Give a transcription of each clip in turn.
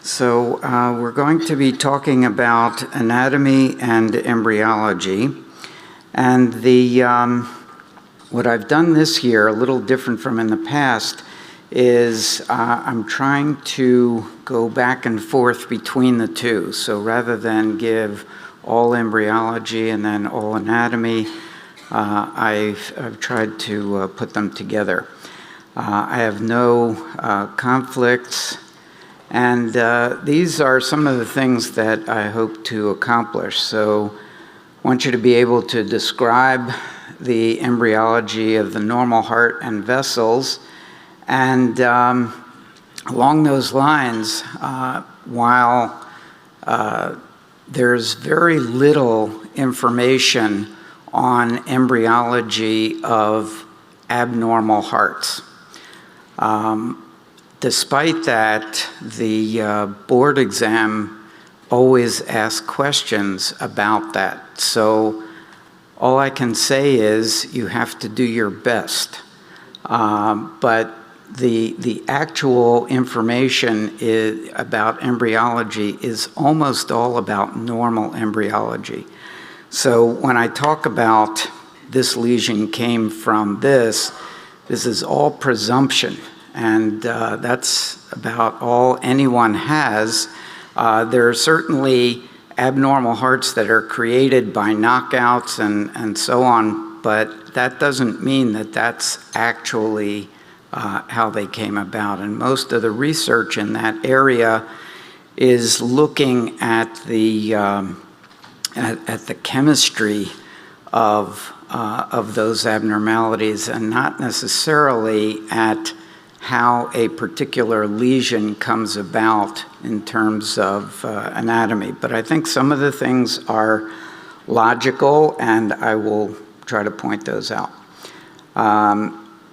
We're going to be talking about anatomy and embryology. And what I've done this year, a little different from in the past, is I'm trying to go back and forth between the two. So rather than give all embryology and then all anatomy, I've tried to put them together. I have no conflicts. And these are some of the things that I hope to accomplish. So I want you to be able to describe the embryology of the normal heart and vessels. And along those lines, while there's very little information on embryology of abnormal hearts, despite that, the board exam always asks questions about that. So all I can say is you have to do your best. But the actual information about embryology is almost all about normal embryology. So when I talk about this lesion came from this is all presumption. And that's about all anyone has. There are certainly abnormal hearts that are created by knockouts and so on, but that doesn't mean that that's actually how they came about. And most of the research in that area is looking at the chemistry of those abnormalities and not necessarily at how a particular lesion comes about in terms of anatomy. But I think some of the things are logical, and I will try to point those out.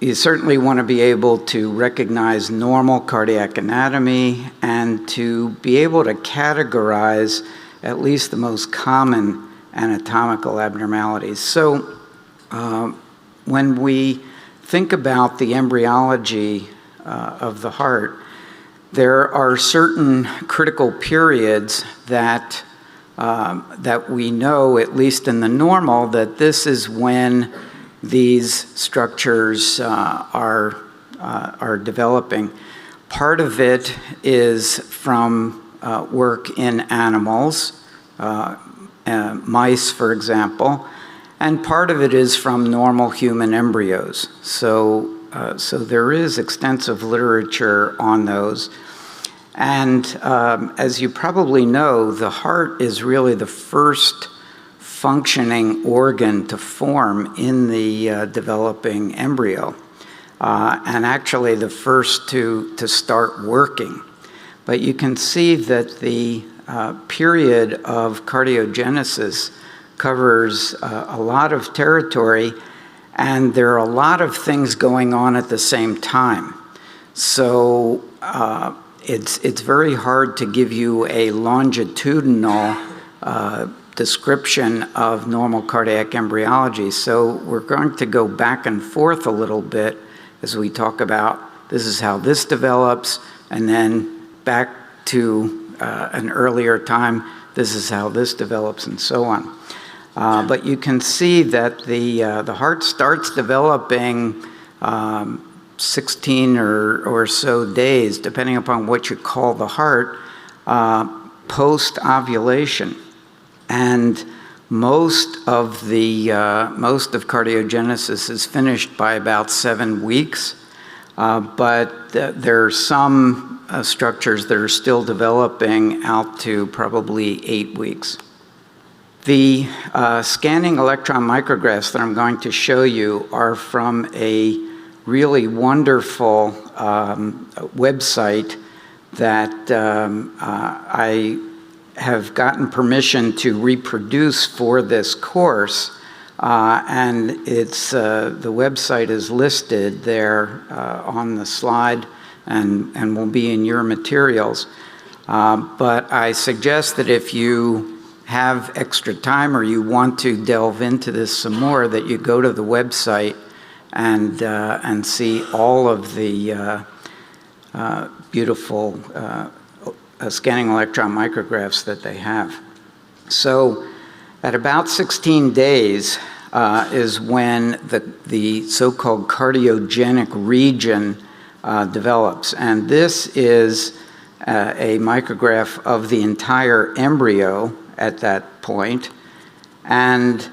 You certainly want to be able to recognize normal cardiac anatomy and to be able to categorize at least the most common anatomical abnormalities. So when we think about the embryology of the heart, there are certain critical periods that we know, at least in the normal, that this is when these structures are developing. Part of it is from work in animals, mice, for example, and part of it is from normal human embryos. So there is extensive literature on those. And as you probably know, the heart is really the first functioning organ to form in the developing embryo, and actually the first to start working. But you can see that the period of cardiogenesis covers a lot of territory, and there are a lot of things going on at the same time. So it's very hard to give you a longitudinal description of normal cardiac embryology. So we're going to go back and forth a little bit as we talk about this is how this develops, and then back to an earlier time, this is how this develops, and so on. But you can see that the heart starts developing 16 or so days, depending upon what you call the heart, post-ovulation. And most of cardiogenesis is finished by about 7 weeks, but there are some structures that are still developing out to probably 8 weeks. The scanning electron micrographs that I'm going to show you are from a really wonderful website that I have gotten permission to reproduce for this course, and the website is listed there on the slide and will be in your materials. But I suggest that if you have extra time or you want to delve into this some more, that you go to the website and see all of the beautiful scanning electron micrographs that they have. So at about 16 days is when the so-called cardiogenic region develops. And this is a micrograph of the entire embryo at that point. And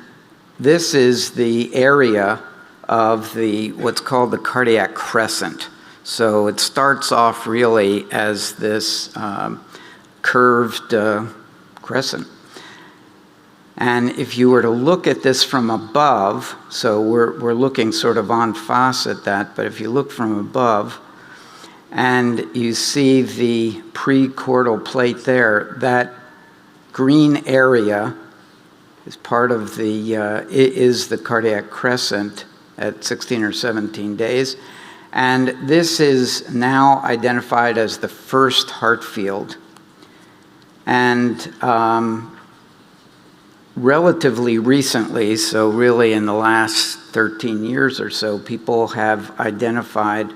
this is the area of what's called the cardiac crescent. So it starts off really as this curved crescent. And if you were to look at this from above, so we're looking sort of en face at that, but if you look from above and you see the prechordal plate there, that green area is part of is the cardiac crescent at 16 or 17 days. And this is now identified as the first heart field. And relatively recently, so really in the last 13 years or so, people have identified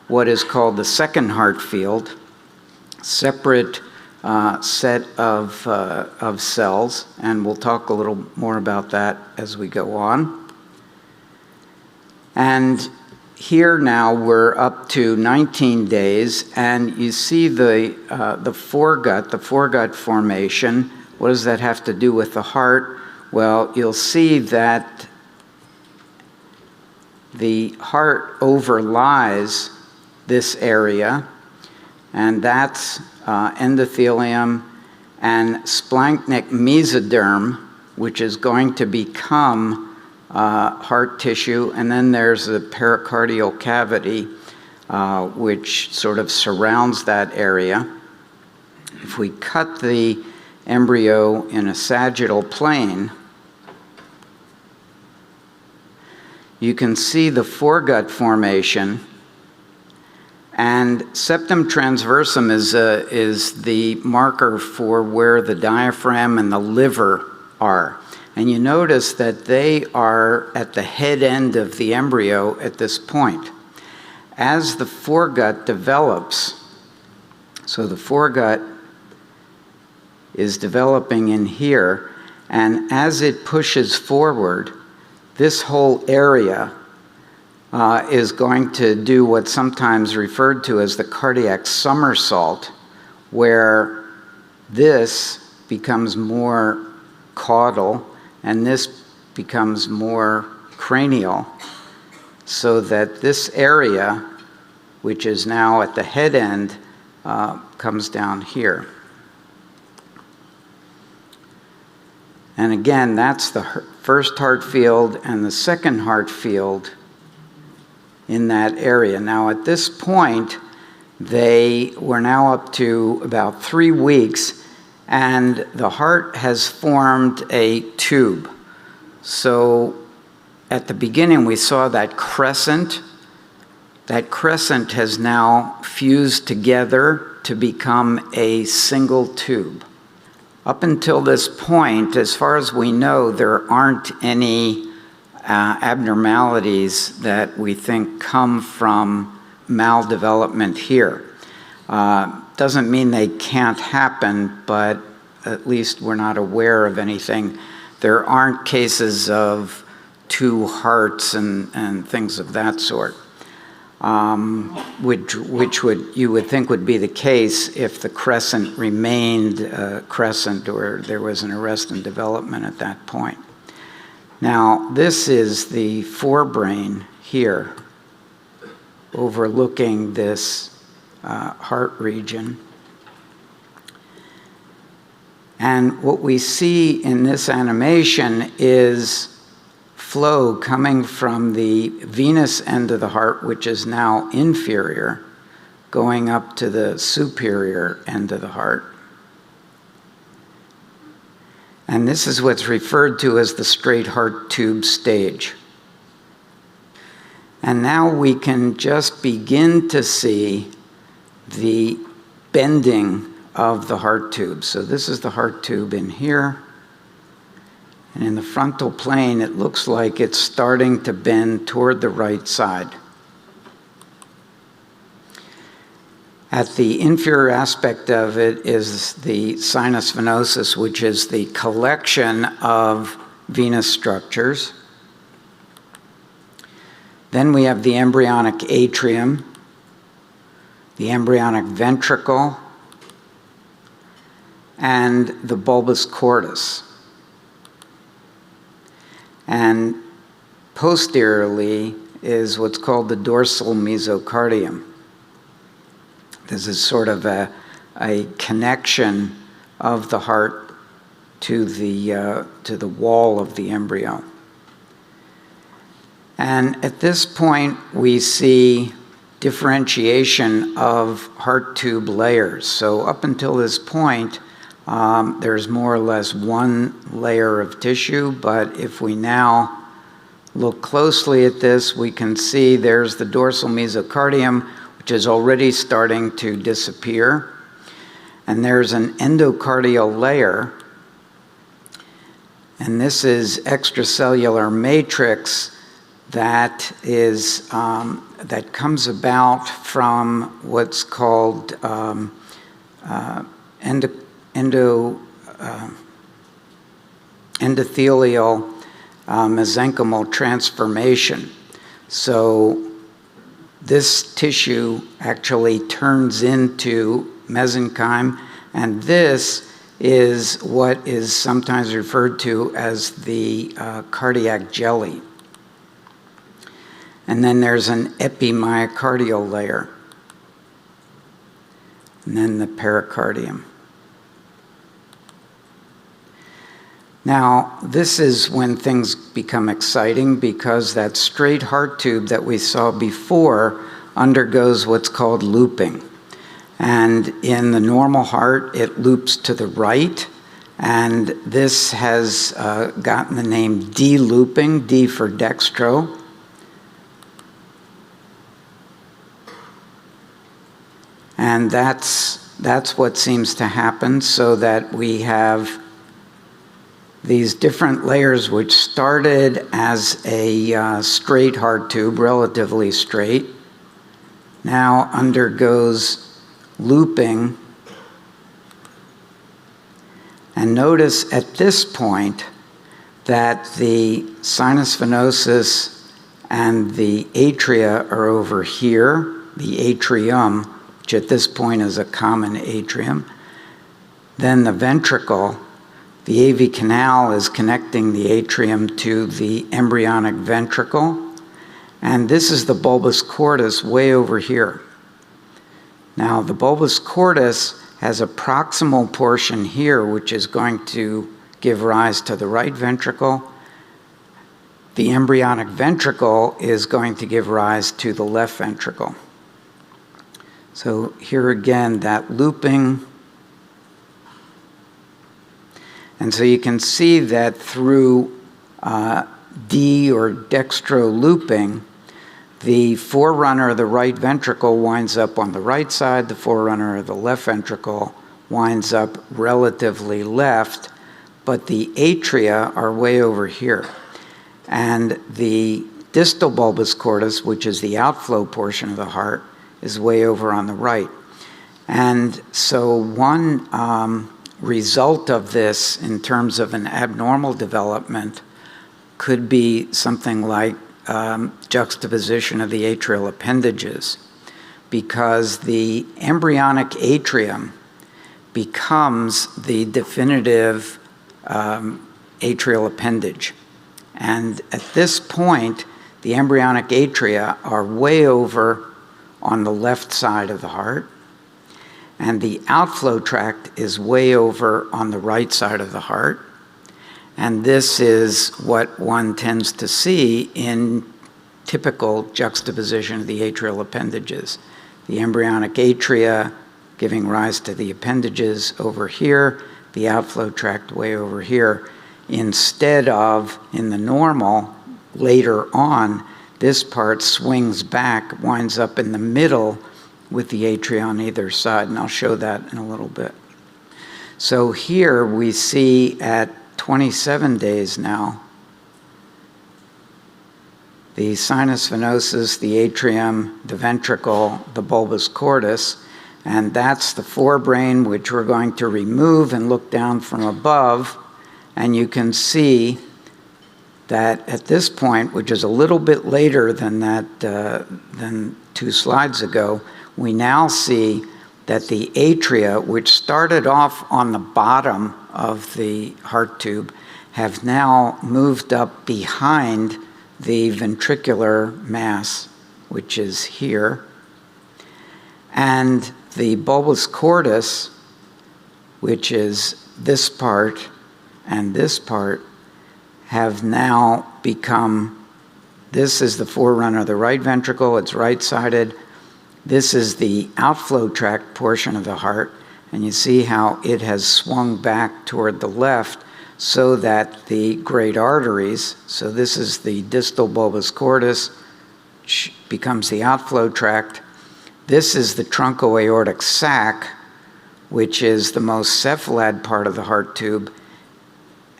what is called the second heart field, separate set of cells, and we'll talk a little more about that as we go on. And here now we're up to 19 days, and you see the foregut formation. What does that have to do with the heart? Well, you'll see that the heart overlies this area, and that's endothelium and splanchnic mesoderm, which is going to become heart tissue. And then there's the pericardial cavity, which sort of surrounds that area. If we cut the embryo in a sagittal plane, you can see the foregut formation. And septum transversum is the marker for where the diaphragm and the liver are. And you notice that they are at the head end of the embryo at this point. As the foregut develops, so the foregut is developing in here, and as it pushes forward, this whole area is going to do what's sometimes referred to as the cardiac somersault, where this becomes more caudal and this becomes more cranial, so that this area, which is now at the head end, comes down here. And again, that's the first heart field and the second heart field in that area. Now at this point, we're now up to about 3 weeks, and the heart has formed a tube. So at the beginning, we saw that crescent. That crescent has now fused together to become a single tube. Up until this point, as far as we know, there aren't any abnormalities that we think come from maldevelopment here. Doesn't mean they can't happen, but at least we're not aware of anything. There aren't cases of 2 hearts and things of that sort, which you would think would be the case if the crescent remained crescent or there was an arrest in development at that point. Now, this is the forebrain here, overlooking this heart region. And what we see in this animation is flow coming from the venous end of the heart, which is now inferior, going up to the superior end of the heart. And this is what's referred to as the straight heart tube stage. And now we can just begin to see the bending of the heart tube. So this is the heart tube in here. And in the frontal plane, it looks like it's starting to bend toward the right side. At the inferior aspect of it is the sinus venosus, which is the collection of venous structures. Then we have the embryonic atrium, the embryonic ventricle, and the bulbous cordus. And posteriorly is what's called the dorsal mesocardium. This is sort of a connection of the heart to the wall of the embryo. And at this point, we see differentiation of heart tube layers. So up until this point, there's more or less one layer of tissue, but if we now look closely at this, we can see there's the dorsal mesocardium, which is already starting to disappear. And there's an endocardial layer, and this is extracellular matrix that is that comes about from what's called endothelial mesenchymal transformation. So this tissue actually turns into mesenchyme, and this is what is sometimes referred to as the cardiac jelly. And then there's an epimyocardial layer, and then the pericardium. Now, this is when things become exciting, because that straight heart tube that we saw before undergoes what's called looping. And in the normal heart, it loops to the right, and this has gotten the name D-looping, D for dextro. And that's what seems to happen, so that we have these different layers which started as a straight heart tube, relatively straight, now undergoes looping. And notice at this point that the sinus venosus and the atria are over here, the atrium, which at this point is a common atrium. Then the ventricle, the AV canal is connecting the atrium to the embryonic ventricle. And this is the bulbous cordus way over here. Now, the bulbous cordus has a proximal portion here, which is going to give rise to the right ventricle. The embryonic ventricle is going to give rise to the left ventricle. So here again, that looping. And so you can see that through D or dextro looping, the forerunner of the right ventricle winds up on the right side, the forerunner of the left ventricle winds up relatively left, but the atria are way over here. And the distal bulbous cordus, which is the outflow portion of the heart, is way over on the right. And so one result of this in terms of an abnormal development could be something like juxtaposition of the atrial appendages, because the embryonic atrium becomes the definitive atrial appendage. And at this point, the embryonic atria are way over on the left side of the heart, and the outflow tract is way over on the right side of the heart. And this is what one tends to see in typical juxtaposition of the atrial appendages. The embryonic atria giving rise to the appendages over here, the outflow tract way over here, instead of, in the normal, later on, this part swings back, winds up in the middle with the atria on either side, and I'll show that in a little bit. So here we see at 27 days now, the sinus venosus, the atrium, the ventricle, the bulbous cordus, And that's the forebrain, which we're going to remove and look down from above. And you can see that at this point, which is a little bit later than than 2 slides ago, we now see that the atria, which started off on the bottom of the heart tube, have now moved up behind the ventricular mass, which is here. And the bulbus cordus, which is this part and this part, have now become, this is the forerunner of the right ventricle, it's right-sided. This is the outflow tract portion of the heart, and you see how it has swung back toward the left so that the great arteries, so this is the distal bulbus cordus, which becomes the outflow tract. This is the truncoaortic sac, which is the most cephalad part of the heart tube,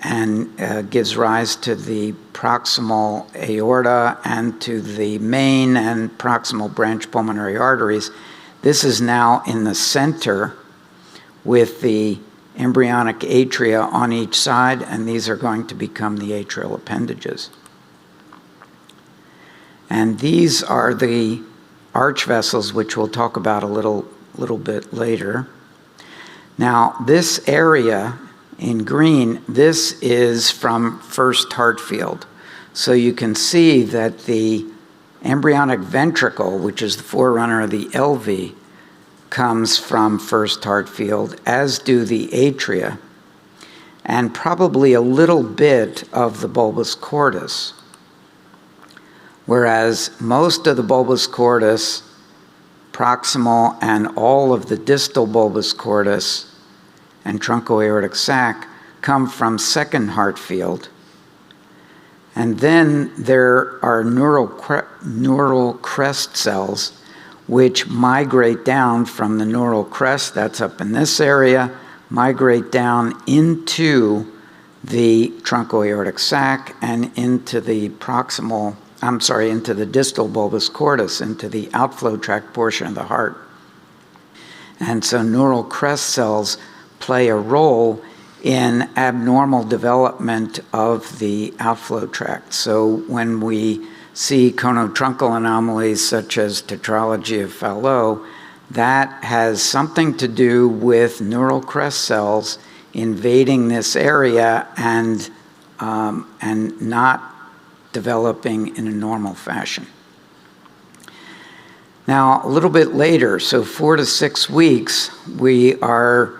and gives rise to the proximal aorta and to the main and proximal branch pulmonary arteries. This is now in the center with the embryonic atria on each side, and these are going to become the atrial appendages. And these are the arch vessels, which we'll talk about a little bit later. Now, this area in green, this is from first heart field. So you can see that the embryonic ventricle, which is the forerunner of the LV, comes from first heart field, as do the atria, and probably a little bit of the bulbus cordus. Whereas most of the bulbus cordus, proximal, and all of the distal bulbus cordus and truncoaortic sac come from second heart field. And then there are neural crest cells which migrate down from the neural crest, that's up in this area, migrate down into the truncoaortic sac and into the into the distal bulbus cordus, into the outflow tract portion of the heart. And so neural crest cells play a role in abnormal development of the outflow tract. So when we see conotruncal anomalies such as tetralogy of Fallot, that has something to do with neural crest cells invading this area and not developing in a normal fashion. Now, a little bit later, so 4 to 6 weeks, we are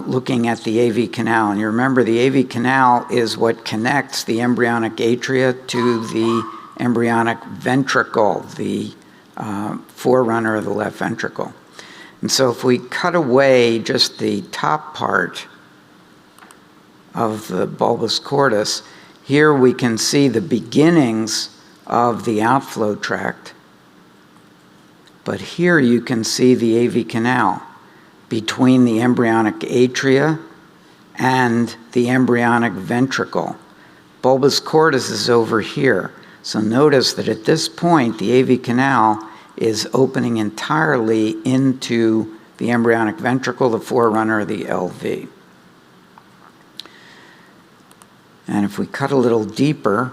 looking at the AV canal. And you remember the AV canal is what connects the embryonic atria to the embryonic ventricle, the forerunner of the left ventricle. And so if we cut away just the top part of the bulbus cordus, here we can see the beginnings of the outflow tract. But here you can see the AV canal between the embryonic atria and the embryonic ventricle. Bulbus cordus is over here. So notice that at this point, the AV canal is opening entirely into the embryonic ventricle, the forerunner of the LV. And if we cut a little deeper,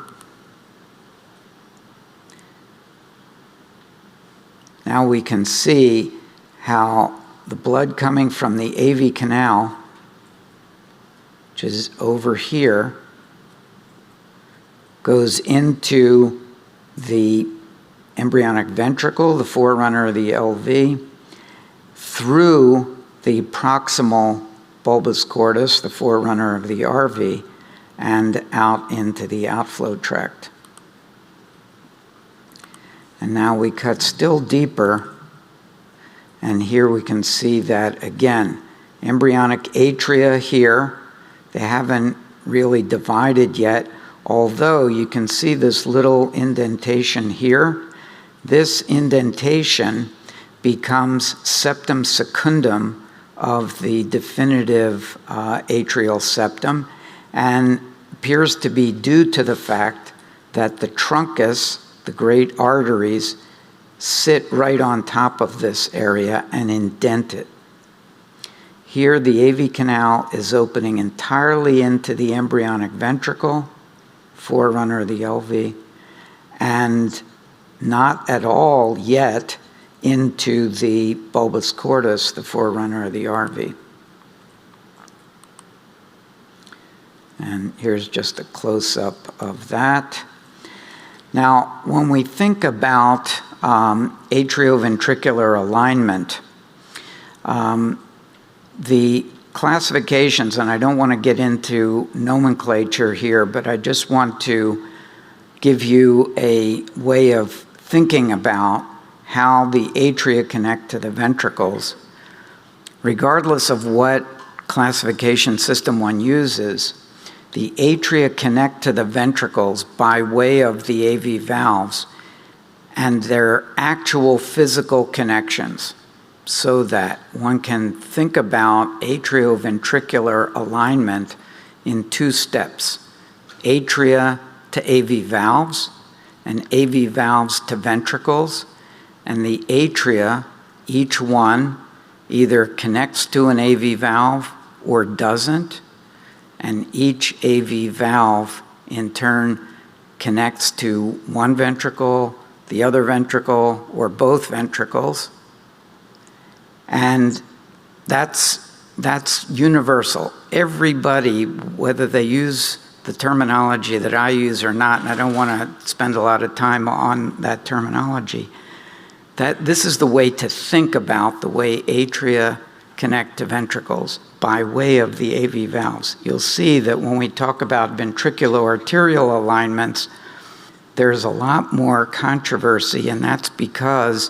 now we can see how the blood coming from the AV canal, which is over here, goes into the embryonic ventricle, the forerunner of the LV, through the proximal bulbus cordus, the forerunner of the RV, and out into the outflow tract. And now we cut still deeper, and here we can see that again, embryonic atria here, they haven't really divided yet, although you can see this little indentation here. This indentation becomes septum secundum of the definitive atrial septum, and appears to be due to the fact that the truncus, the great arteries, sit right on top of this area and indent it. Here the AV canal is opening entirely into the embryonic ventricle, forerunner of the LV, and not at all yet into the bulbus cordus, the forerunner of the RV. And here's just a close-up of that. Now, when we think about atrioventricular alignment, the classifications, and I don't want to get into nomenclature here, but I just want to give you a way of thinking about how the atria connect to the ventricles. Regardless of what classification system one uses, the atria connect to the ventricles by way of the AV valves and their actual physical connections, so that one can think about atrioventricular alignment in two steps: atria to AV valves and AV valves to ventricles. And the atria, each one, either connects to an AV valve or doesn't, and each AV valve in turn connects to one ventricle, the other ventricle, or both ventricles. And that's universal. Everybody, whether they use the terminology that I use or not, and I don't want to spend a lot of time on that terminology, that this is the way to think about the way atria connect to ventricles by way of the AV valves. You'll see that when we talk about ventriculo-arterial alignments, there's a lot more controversy, and that's because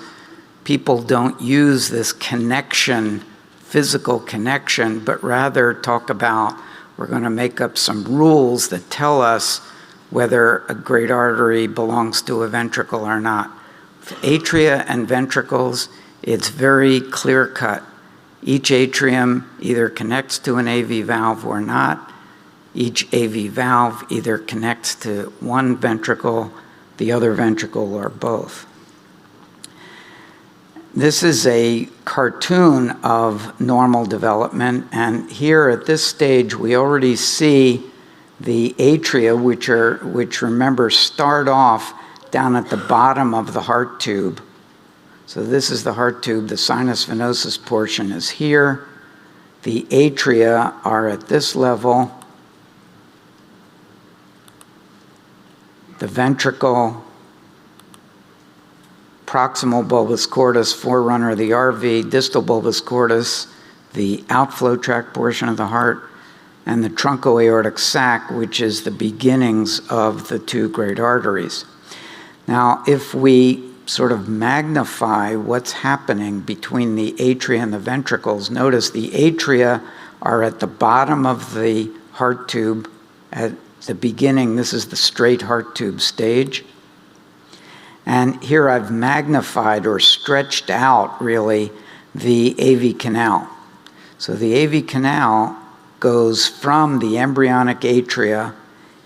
people don't use this connection, physical connection, but rather talk about, we're going to make up some rules that tell us whether a great artery belongs to a ventricle or not. With atria and ventricles, it's very clear-cut. Each atrium either connects to an AV valve or not. Each AV valve either connects to one ventricle, the other ventricle, or both. This is a cartoon of normal development, and here at this stage we already see the atria, which remember start off down at the bottom of the heart tube. So this is the heart tube, the sinus venosus portion is here. The atria are at this level. The ventricle, proximal bulbus cordus, forerunner of the RV, distal bulbus cordus, the outflow tract portion of the heart, and the truncoaortic sac, which is the beginnings of the two great arteries. Now, if we sort of magnify what's happening between the atria and the ventricles, notice the atria are at the bottom of the heart tube. At the beginning, this is the straight heart tube stage. And here I've magnified or stretched out, really, the AV canal. So the AV canal goes from the embryonic atria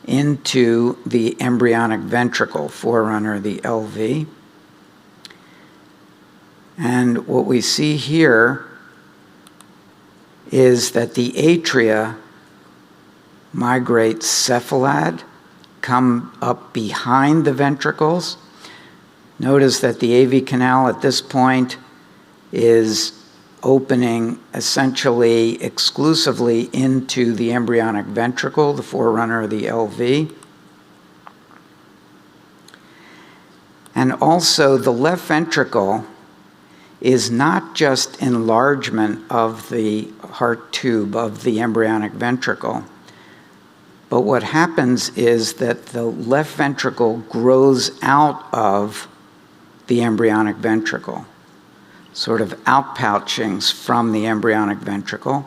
into the embryonic ventricle, forerunner of the LV. And what we see here is that the atria migrate cephalad, come up behind the ventricles. Notice that the AV canal at this point is opening essentially exclusively into the embryonic ventricle, the forerunner of the LV. And also the left ventricle is not just enlargement of the heart tube of the embryonic ventricle, but what happens is that the left ventricle grows out of the embryonic ventricle, sort of outpouchings from the embryonic ventricle.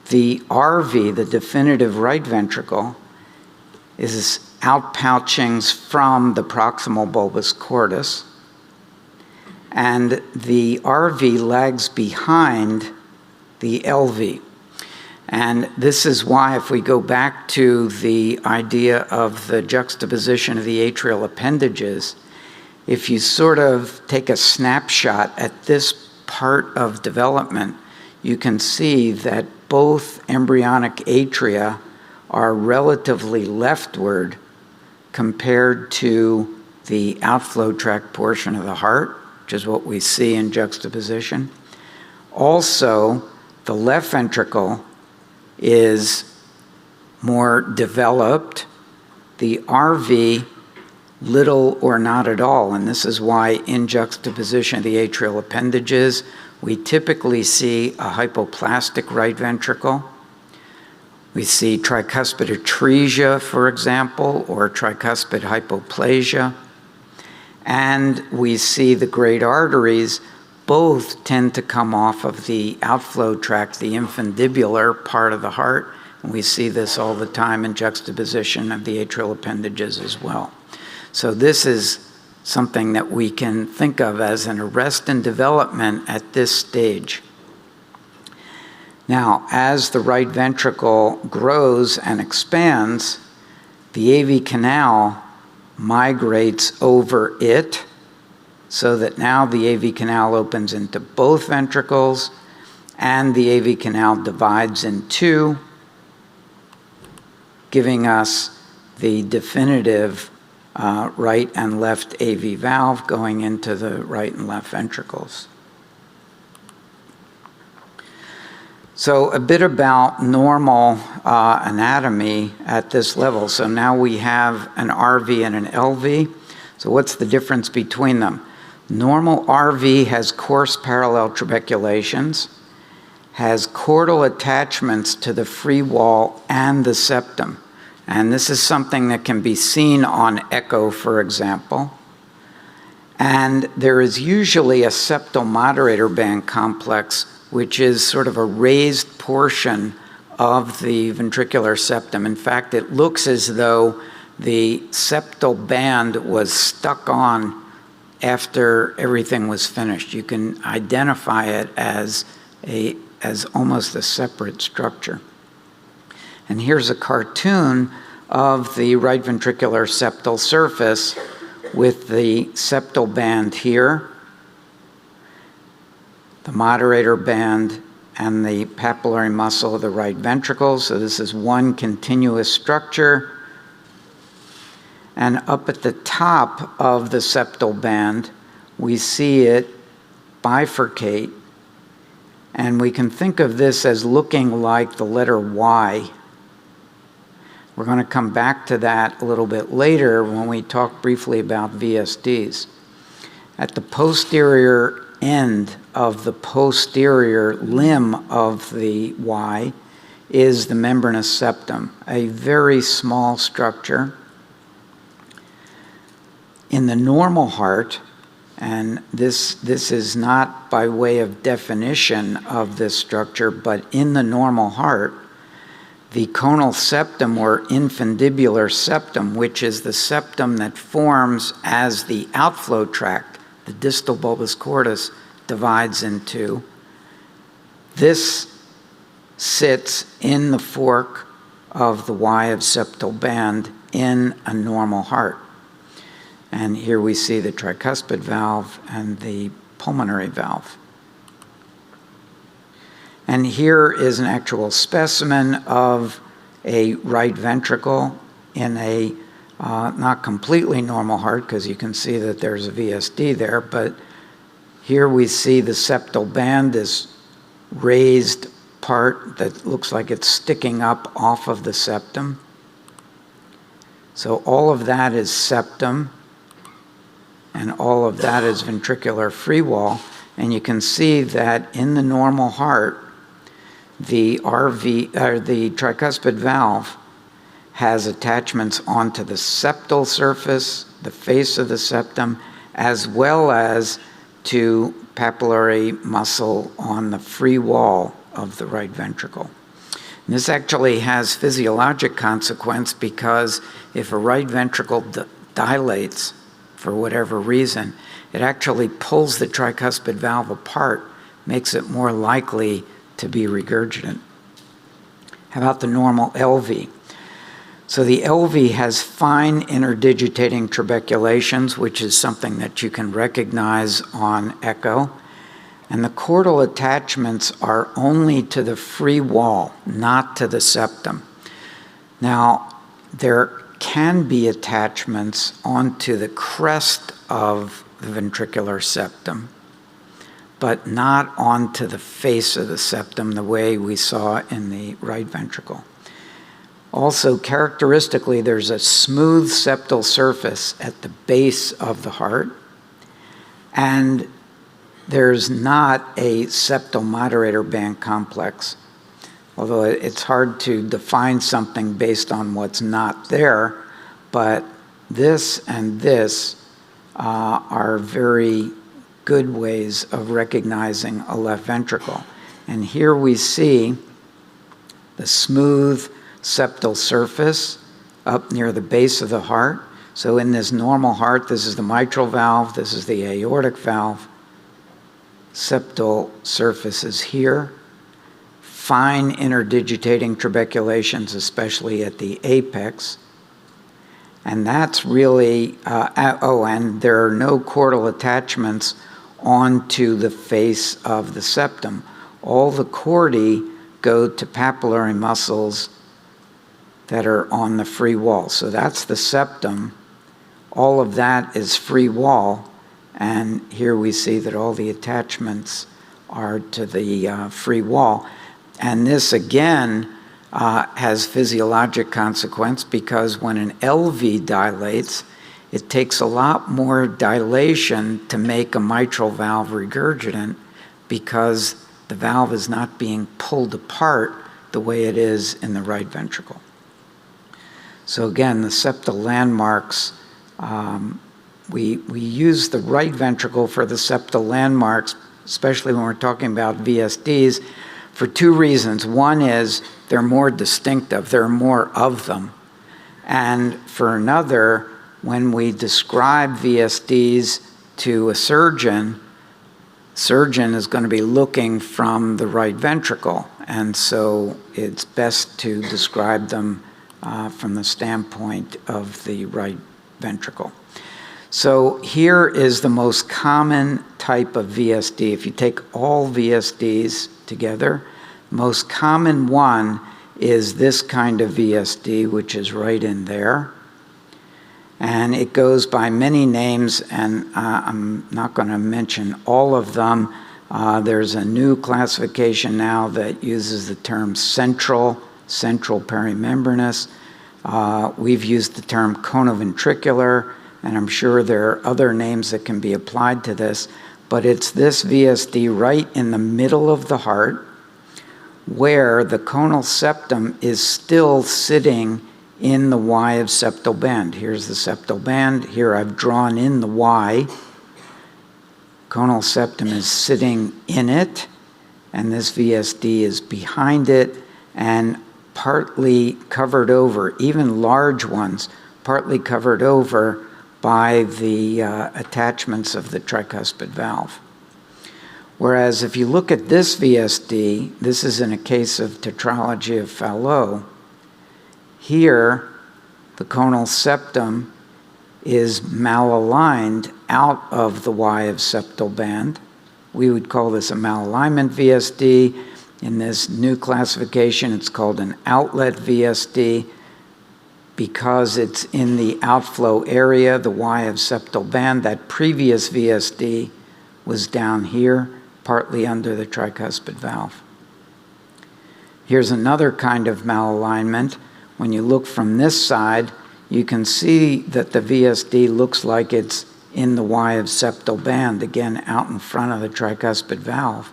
The RV, the definitive right ventricle, is outpouchings from the proximal bulbus cordus, and the RV lags behind the LV. And this is why, if we go back to the idea of the juxtaposition of the atrial appendages, if you sort of take a snapshot at this part of development, you can see that both embryonic atria are relatively leftward compared to the outflow tract portion of the heart, which is what we see in juxtaposition. Also, the left ventricle is more developed. The RV, little or not at all, and this is why in juxtaposition of the atrial appendages, we typically see a hypoplastic right ventricle. We see tricuspid atresia, for example, or tricuspid hypoplasia. And we see the great arteries both tend to come off of the outflow tract, the infundibular part of the heart. And we see this all the time in juxtaposition of the atrial appendages as well. So this is something that we can think of as an arrest in development at this stage. Now, as the right ventricle grows and expands, the AV canal migrates over it, so that now the AV canal opens into both ventricles, and the AV canal divides in two, giving us the definitive right and left AV valve going into the right and left ventricles. So a bit about normal anatomy at this level. So now we have an RV and an LV. So what's the difference between them? Normal RV has coarse parallel trabeculations, has chordal attachments to the free wall and the septum. And this is something that can be seen on echo, for example. And there is usually a septal moderator band complex, which is sort of a raised portion of the ventricular septum. In fact, it looks as though the septal band was stuck on after everything was finished. You can identify it as almost a separate structure. And here's a cartoon of the right ventricular septal surface with the septal band here, the moderator band, and the papillary muscle of the right ventricle. So this is one continuous structure. And up at the top of the septal band, we see it bifurcate. And we can think of this as looking like the letter Y. We're going to come back to that a little bit later when we talk briefly about VSDs. At the posterior end of the posterior limb of the Y is the membranous septum, a very small structure. In the normal heart, and this is not by way of definition of this structure, but in the normal heart, the conal septum or infundibular septum, which is the septum that forms as the outflow tract, the distal bulbous cordus, divides in two. This sits in the fork of the Y of septal band in a normal heart. And here we see the tricuspid valve and the pulmonary valve. And here is an actual specimen of a right ventricle in a not completely normal heart, because you can see that there's a VSD there, but here we see the septal band, this raised part that looks like it's sticking up off of the septum. So all of that is septum, and all of that is ventricular free wall. And you can see that in the normal heart, the tricuspid valve has attachments onto the septal surface, the face of the septum, as well as to papillary muscle on the free wall of the right ventricle. And this actually has physiologic consequence, because if a right ventricle dilates for whatever reason, it actually pulls the tricuspid valve apart, makes it more likely to be regurgitant. How about the normal LV? So the LV has fine interdigitating trabeculations, which is something that you can recognize on echo. And the chordal attachments are only to the free wall, not to the septum. Now, there can be attachments onto the crest of the ventricular septum, but not onto the face of the septum the way we saw in the right ventricle. Also, characteristically, there's a smooth septal surface at the base of the heart, and there's not a septal moderator band complex, although it's hard to define something based on what's not there, but this and this are very good ways of recognizing a left ventricle. And here we see the smooth septal surface up near the base of the heart. So in this normal heart, this is the mitral valve, this is the aortic valve. Septal surface is here. Fine interdigitating trabeculations, especially at the apex. And that's really, and there are no chordal attachments onto the face of the septum. All the chordae go to papillary muscles that are on the free wall. So that's the septum. All of that is free wall. And here we see that all the attachments are to the free wall. And this, again, has physiologic consequence because when an LV dilates, it takes a lot more dilation to make a mitral valve regurgitant because the valve is not being pulled apart the way it is in the right ventricle. So again, the septal landmarks, we use the right ventricle for the septal landmarks, especially when we're talking about VSDs, for two reasons. One is they're more distinctive, there are more of them. And for another, when we describe VSDs to a surgeon is going to be looking from the right ventricle. And so it's best to describe them from the standpoint of the right ventricle. So here is the most common type of VSD. If you take all VSDs together, most common one is this kind of VSD, which is right in there. And it goes by many names, and I'm not going to mention all of them. There's a new classification now that uses the term central perimembranous. We've used the term conoventricular, and I'm sure there are other names that can be applied to this, but it's this VSD right in the middle of the heart where the conal septum is still sitting in the Y of septal band. Here's the septal band. Here I've drawn in the Y. Conal septum is sitting in it, and this VSD is behind it and partly covered over, even large ones, partly covered over by the attachments of the tricuspid valve. Whereas if you look at this VSD, this is in a case of tetralogy of Fallot. Here, the conal septum is malaligned out of the Y of septal band. We would call this a malalignment VSD. In this new classification, it's called an outlet VSD because it's in the outflow area, the Y of septal band. That previous VSD was down here, partly under the tricuspid valve. Here's another kind of malalignment. When you look from this side, you can see that the VSD looks like it's in the Y of septal band, again, out in front of the tricuspid valve.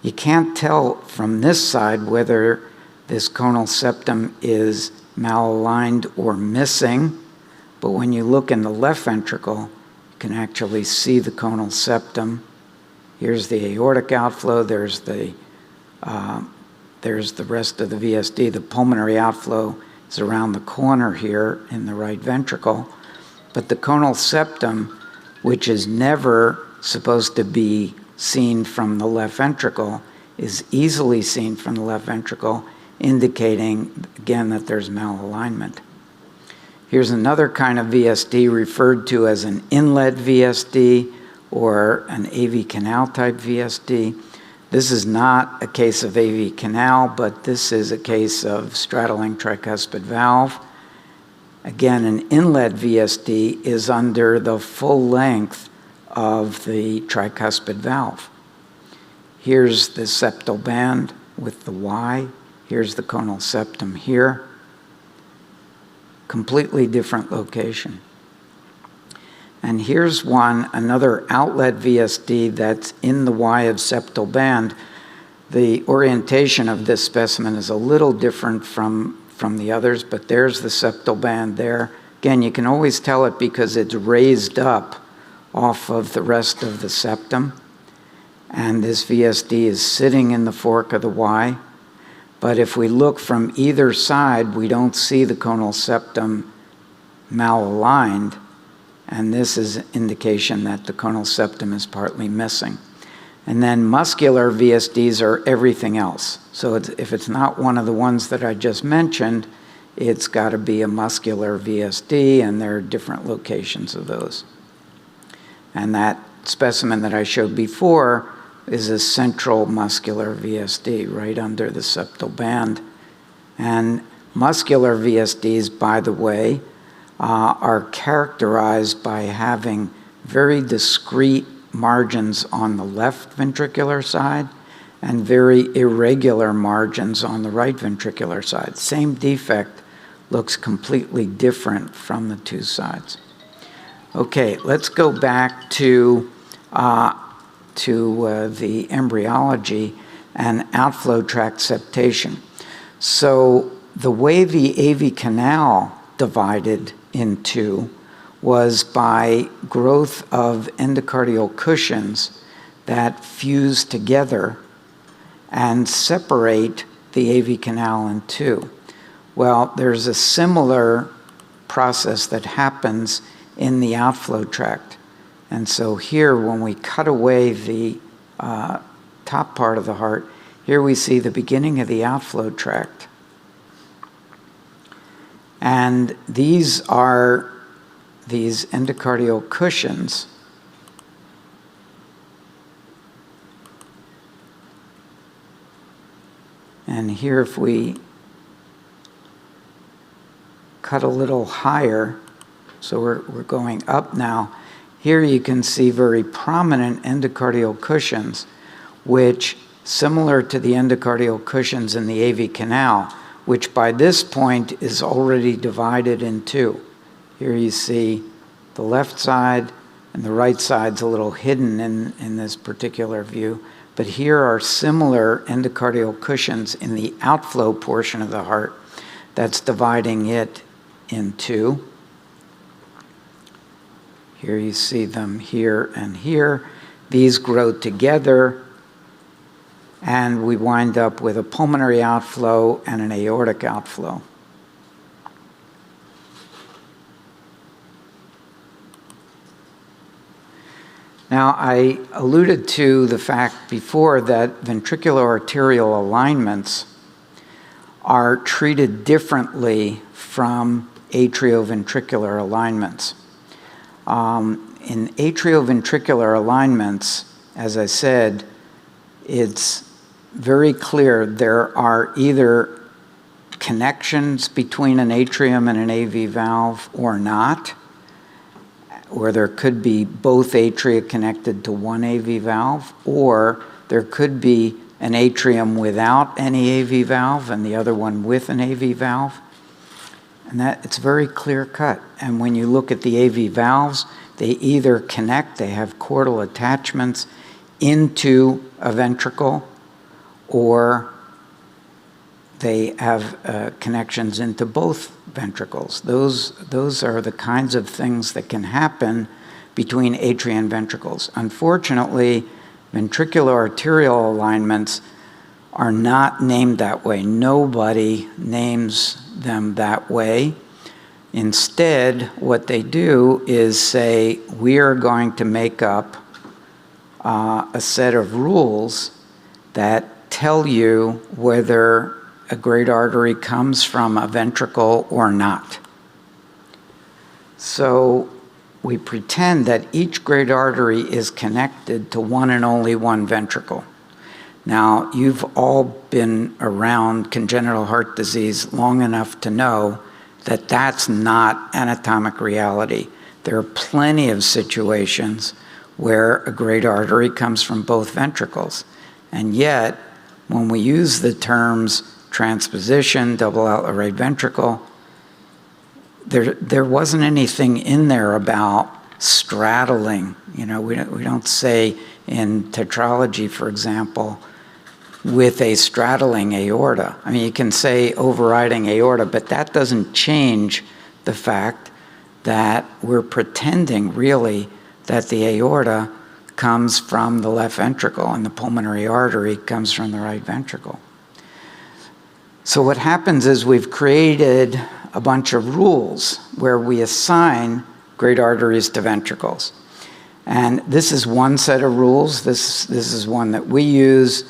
You can't tell from this side whether this conal septum is malaligned or missing, but when you look in the left ventricle, you can actually see the conal septum. Here's the aortic outflow, there's the rest of the VSD. The pulmonary outflow is around the corner here in the right ventricle, but the conal septum, which is never supposed to be seen from the left ventricle, is easily seen from the left ventricle, indicating, again, that there's malalignment. Here's another kind of VSD referred to as an inlet VSD or an AV canal type VSD. This is not a case of AV canal, but this is a case of straddling tricuspid valve. Again, an inlet VSD is under the full length of the tricuspid valve. Here's the septal band with the Y. Here's the conal septum here. Completely different location. And here's another outlet VSD that's in the Y of septal band. The orientation of this specimen is a little different from the others, but there's the septal band there. Again, you can always tell it because it's raised up off of the rest of the septum. And this VSD is sitting in the fork of the Y. But if we look from either side, we don't see the conal septum malaligned. And this is an indication that the conal septum is partly missing. And then muscular VSDs are everything else. So if it's not one of the ones that I just mentioned, it's got to be a muscular VSD, and there are different locations of those. And that specimen that I showed before is a central muscular VSD right under the septal band. And muscular VSDs, by the way, are characterized by having very discrete margins on the left ventricular side and very irregular margins on the right ventricular side. Same defect, looks completely different from the two sides. Okay, let's go back to the embryology and outflow tract septation. So the way the AV canal divided in two was by growth of endocardial cushions that fuse together and separate the AV canal in two. Well, there's a similar process that happens in the outflow tract. And so here, when we cut away the top part of the heart, here we see the beginning of the outflow tract. And these are these endocardial cushions. And here, if we cut a little higher, so we're going up now, here you can see very prominent endocardial cushions, which, similar to the endocardial cushions in the AV canal, which by this point is already divided in two. Here you see the left side, and the right side's a little hidden in this particular view. But here are similar endocardial cushions in the outflow portion of the heart that's dividing it in two. Here you see them here and here. These grow together, and we wind up with a pulmonary outflow and an aortic outflow. Now, I alluded to the fact before that ventricular arterial alignments are treated differently from atrioventricular alignments. In atrioventricular alignments, as I said, it's very clear there are either connections between an atrium and an AV valve or not, or there could be both atria connected to one AV valve, or there could be an atrium without any AV valve and the other one with an AV valve. And that it's very clear cut. And when you look at the AV valves, they either connect, they have chordal attachments into a ventricle, or they have connections into both ventricles. Those are the kinds of things that can happen between atria and ventricles. Unfortunately, ventricular arterial alignments are not named that way. Nobody names them that way. Instead, what they do is say, we are going to make up a set of rules that tell you whether a great artery comes from a ventricle or not. So we pretend that each great artery is connected to one and only one ventricle. Now, you've all been around congenital heart disease long enough to know that that's not anatomic reality. There are plenty of situations where a great artery comes from both ventricles. And yet, when we use the terms transposition, double outlet right ventricle, there wasn't anything in there about straddling. You know, we don't say in tetralogy, for example, with a straddling aorta. I mean, you can say overriding aorta, but that doesn't change the fact that we're pretending really that the aorta comes from the left ventricle and the pulmonary artery comes from the right ventricle. So what happens is we've created a bunch of rules where we assign great arteries to ventricles. And this is one set of rules. This is one that we use.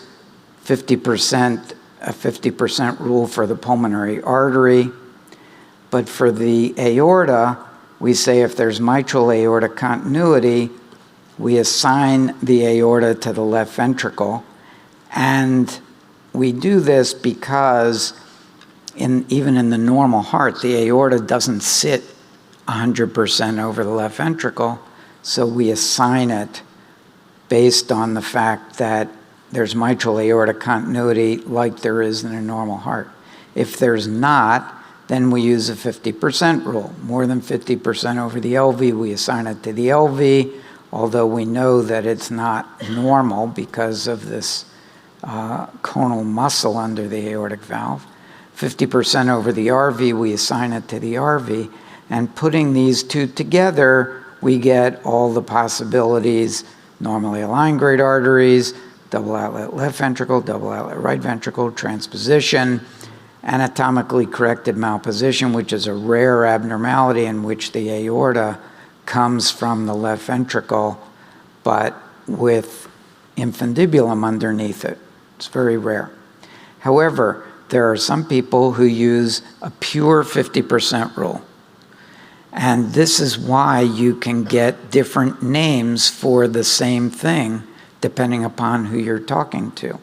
50%, a 50% rule for the pulmonary artery. But for the aorta, we say if there's mitral aorta continuity, we assign the aorta to the left ventricle. And we do this because even in the normal heart, the aorta doesn't sit 100% over the left ventricle. So we assign it based on the fact that there's mitral aorta continuity like there is in a normal heart. If there's not, then we use a 50% rule. More than 50% over the LV, we assign it to the LV, although we know that it's not normal because of this conal muscle under the aortic valve. 50% over the RV, we assign it to the RV. And putting these two together, we get all the possibilities: normally aligned great arteries, double outlet left ventricle, double outlet right ventricle, transposition, anatomically corrected malposition, which is a rare abnormality in which the aorta comes from the left ventricle, but with infundibulum underneath it. It's very rare. However, there are some people who use a pure 50% rule. And this is why you can get different names for the same thing depending upon who you're talking to.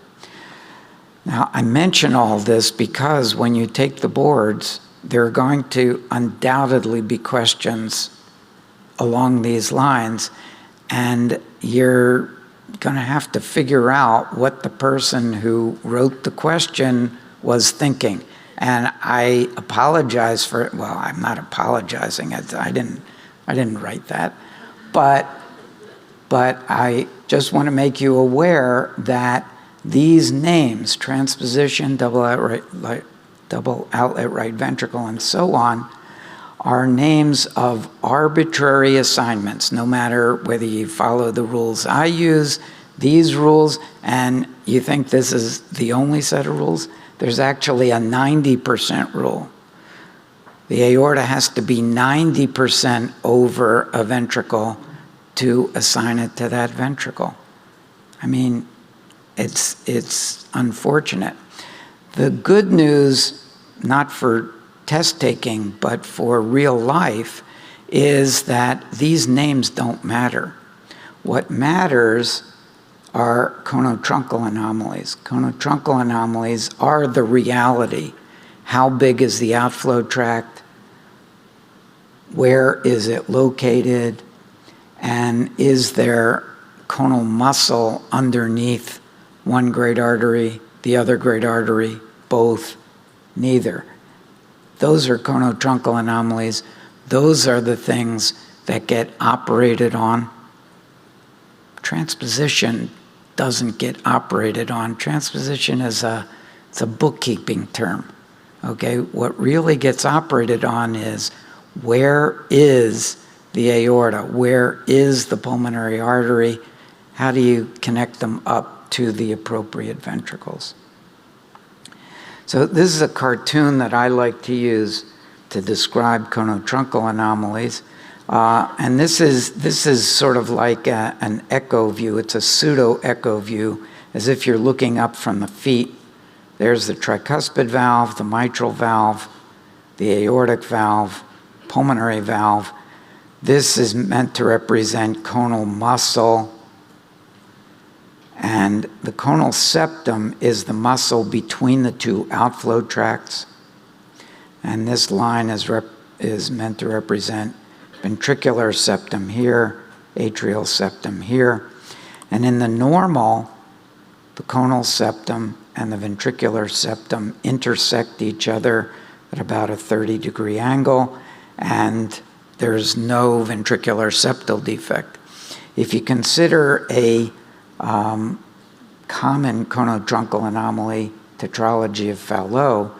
Now, I mention all this because when you take the boards, there are going to undoubtedly be questions along these lines, and you're going to have to figure out what the person who wrote the question was thinking. And I apologize for it. Well, I'm not apologizing. I didn't write that. But I just want to make you aware that these names, transposition, double outlet right ventricle, and so on, are names of arbitrary assignments, no matter whether you follow the rules I use, these rules, and you think this is the only set of rules. There's actually a 90% rule. The aorta has to be 90% over a ventricle to assign it to that ventricle. I mean, it's unfortunate. The good news, not for test taking, but for real life, is that these names don't matter. What matters are conotruncal anomalies. Conotruncal anomalies are the reality. How big is the outflow tract? Where is it located? And is there conal muscle underneath one great artery, the other great artery, both, neither? Those are conotruncal anomalies. Those are the things that get operated on. Transposition doesn't get operated on. Transposition is it's a bookkeeping term. Okay, what really gets operated on is where is the aorta? Where is the pulmonary artery? How do you connect them up to the appropriate ventricles? So this is a cartoon that I like to use to describe conotruncal anomalies. And this is sort of like an echo view. It's a pseudo-echo view, as if you're looking up from the feet. There's the tricuspid valve, the mitral valve, the aortic valve, pulmonary valve, This is meant to represent conal muscle, and the conal septum is the muscle between the two outflow tracts, and this line is meant to represent ventricular septum here, atrial septum here, and in the normal, the conal septum and the ventricular septum intersect each other at about a 30-degree angle, and there's no ventricular septal defect. If you consider a common conotruncal anomaly, tetralogy of Fallot,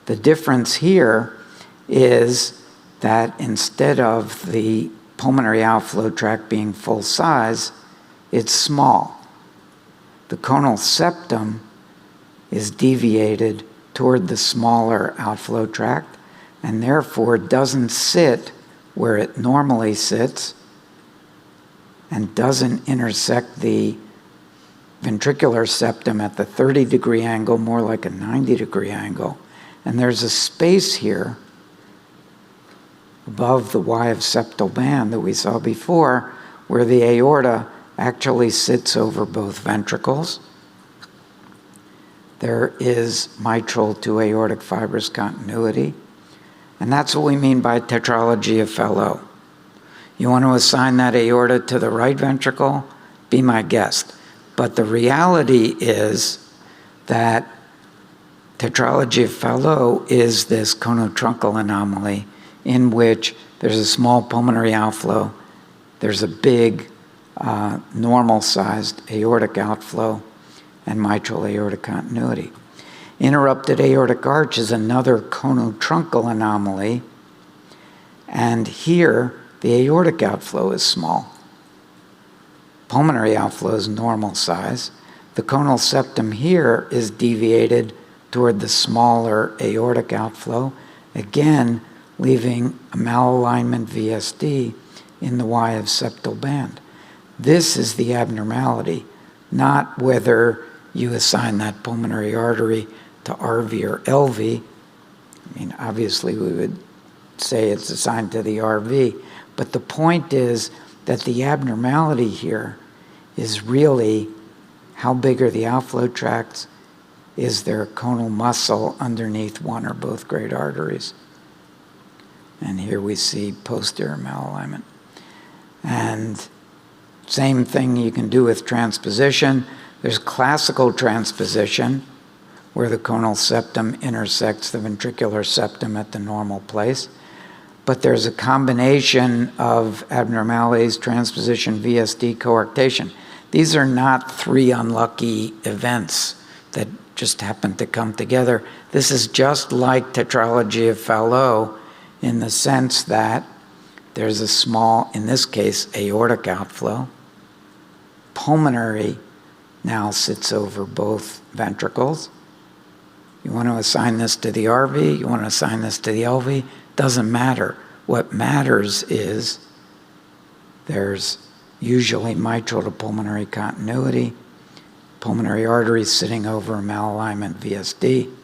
the difference here is that instead of the pulmonary outflow tract being full size, it's small. The conal septum is deviated toward the smaller outflow tract and therefore doesn't sit where it normally sits and doesn't intersect the ventricular septum at the 30-degree angle, more like a 90-degree angle. And there's a space here above the Y of septal band that we saw before where the aorta actually sits over both ventricles. There is mitral to aortic fibrous continuity. And that's what we mean by tetralogy of Fallot. You want to assign that aorta to the right ventricle? Be my guest. But the reality is that tetralogy of Fallot is this conotruncal anomaly in which there's a small pulmonary outflow, there's a big normal-sized aortic outflow, and mitral aortic continuity. Interrupted aortic arch is another conotruncal anomaly, and here the aortic outflow is small. Pulmonary outflow is normal size. The conal septum here is deviated toward the smaller aortic outflow, again leaving a malalignment VSD in the Y of septal band. This is the abnormality, not whether you assign that pulmonary artery to RV or LV. I mean, obviously we would say it's assigned to the RV, but the point is that the abnormality here is really how big are the outflow tracts? Is there a conal muscle underneath one or both great arteries? And here we see posterior malalignment. And same thing you can do with transposition. There's classical transposition, where the conal septum intersects the ventricular septum at the normal place. But there's a combination of abnormalities, transposition, VSD, coarctation. These are not three unlucky events that just happen to come together. This is just like tetralogy of Fallot in the sense that there's a small, in this case, aortic outflow. Pulmonary now sits over both ventricles. You want to assign this to the RV, you want to assign this to the LV, doesn't matter. What matters is there's usually mitral to pulmonary continuity, pulmonary arteries sitting over a malalignment VSD,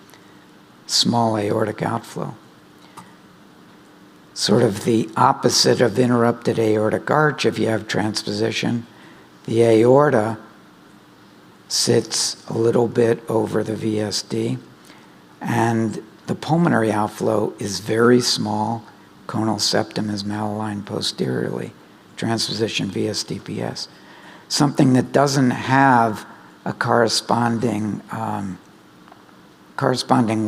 small aortic outflow. Sort of the opposite of interrupted aortic arch, if you have transposition, the aorta sits a little bit over the VSD, and the pulmonary outflow is very small. Conal septum is malaligned posteriorly. Transposition VSDPS. Something that doesn't have a corresponding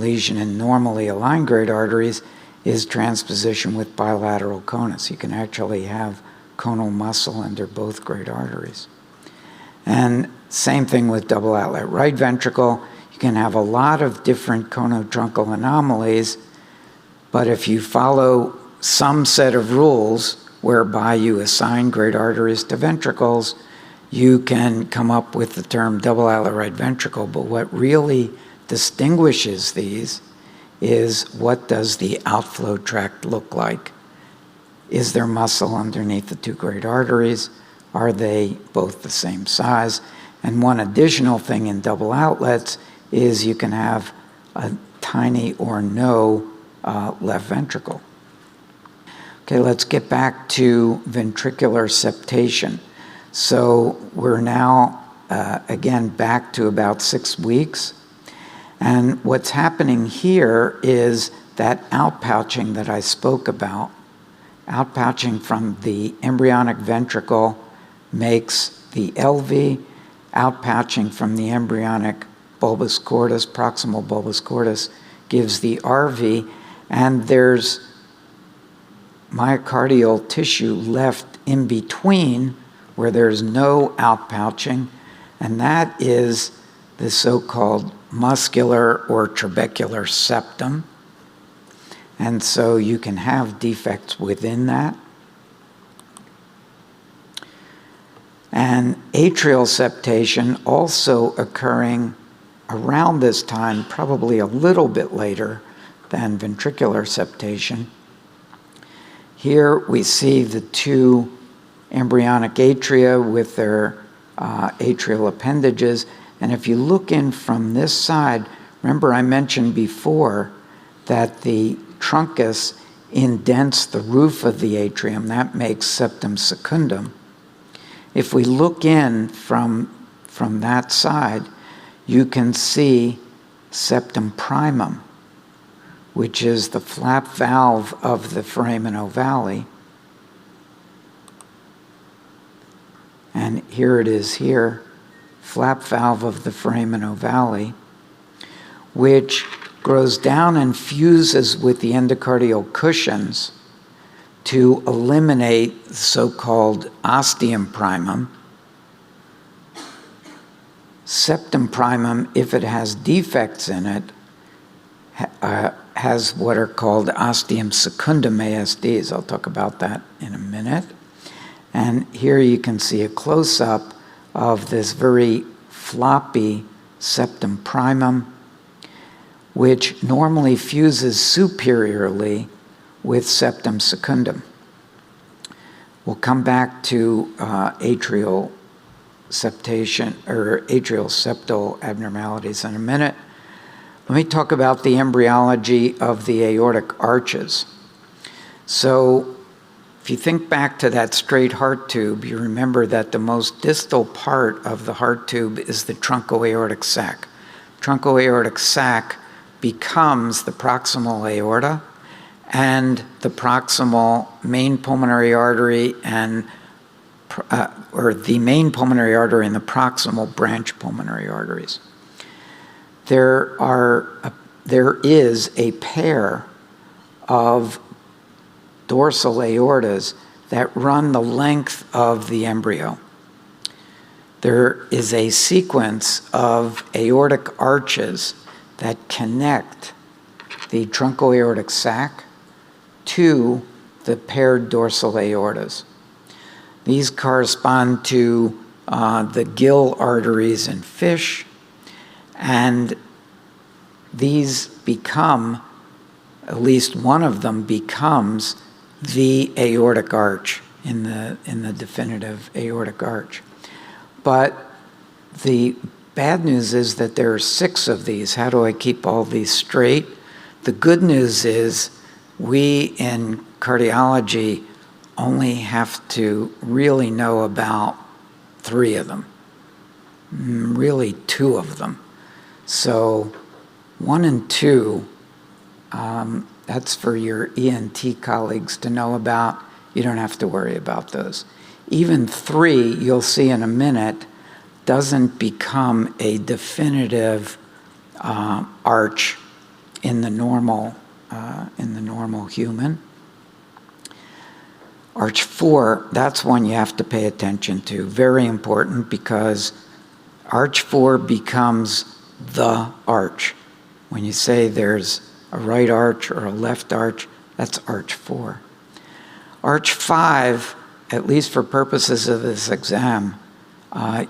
lesion in normally aligned great arteries is transposition with bilateral conus. You can actually have conal muscle under both great arteries. And same thing with double outlet right ventricle. You can have a lot of different conotruncal anomalies, but if you follow some set of rules whereby you assign great arteries to ventricles, you can come up with the term double outlet right ventricle. But what really distinguishes these is, what does the outflow tract look like? Is there muscle underneath the two great arteries? Are they both the same size? And one additional thing in double outlets is you can have a tiny or no left ventricle. Okay, let's get back to ventricular septation. So we're now, again, back to about 6 weeks. And what's happening here is that outpouching that I spoke about, outpouching from the embryonic ventricle makes the LV, outpouching from the embryonic bulbus cordis, proximal bulbus cordis, gives the RV, and there's myocardial tissue left in between where there's no outpouching, and that is the so-called muscular or trabecular septum. And so you can have defects within that. And atrial septation also occurring around this time, probably a little bit later than ventricular septation. Here we see the two embryonic atria with their atrial appendages. And if you look in from this side, remember I mentioned before that the truncus indents the roof of the atrium. That makes septum secundum. If we look in from that side, you can see septum primum, which is the flap valve of the foramen ovale. And here it is here, flap valve of the foramen ovale, which grows down and fuses with the endocardial cushions to eliminate the so-called ostium primum. Septum primum, if it has defects in it, has what are called ostium secundum ASDs. I'll talk about that in a minute. And here you can see a close-up of this very floppy septum primum, which normally fuses superiorly with septum secundum. We'll come back to atrial septation or atrial septal abnormalities in a minute. Let me talk about the embryology of the aortic arches. So if you think back to that straight heart tube, you remember that the most distal part of the heart tube is the truncoaortic sac. Truncoaortic sac becomes the proximal aorta and the proximal main pulmonary artery and or the main pulmonary artery and the proximal branch pulmonary arteries. There is a pair of dorsal aortas that run the length of the embryo. There is a sequence of aortic arches that connect the truncoaortic sac to the paired dorsal aortas. These correspond to the gill arteries in fish, and these become, at least one of them becomes the aortic arch in the definitive aortic arch. But the bad news is that there are 6 of these. How do I keep all these straight? The good news is we in cardiology only have to really know about 3 of them, really 2 of them. So 1 and 2, that's for your ENT colleagues to know about. You don't have to worry about those. Even 3, you'll see in a minute, doesn't become a definitive arch in the normal human. Arch 4, that's one you have to pay attention to. Very important, because arch 4 becomes the arch. When you say there's a right arch or a left arch, that's arch 4. Arch 5, at least for purposes of this exam,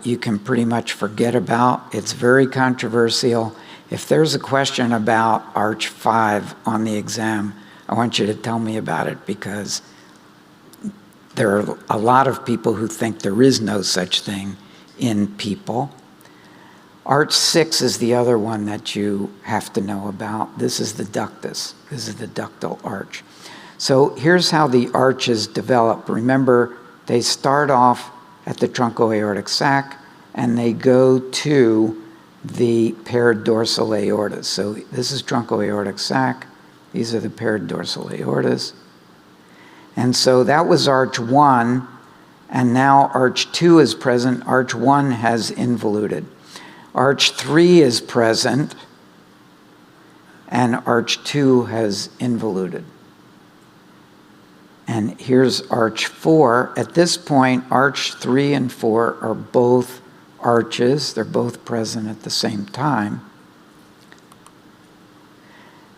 you can pretty much forget about. It's very controversial. If there's a question about arch 5 on the exam, I want you to tell me about it, because there are a lot of people who think there is no such thing in people. Arch 6 is the other one that you have to know about. This is the ductus. This is the ductal arch. So here's how the arches develop. Remember, they start off at the truncoaortic sac, and they go to the paired dorsal aortas. So this is truncoaortic sac. These are the paired dorsal aortas. And so that was arch 1, and now arch 2 is present. Arch 1 has involuted. Arch 3 is present, and arch 2 has involuted. And here's arch 4. At this point, arch 3 and 4 are both arches. They're both present at the same time.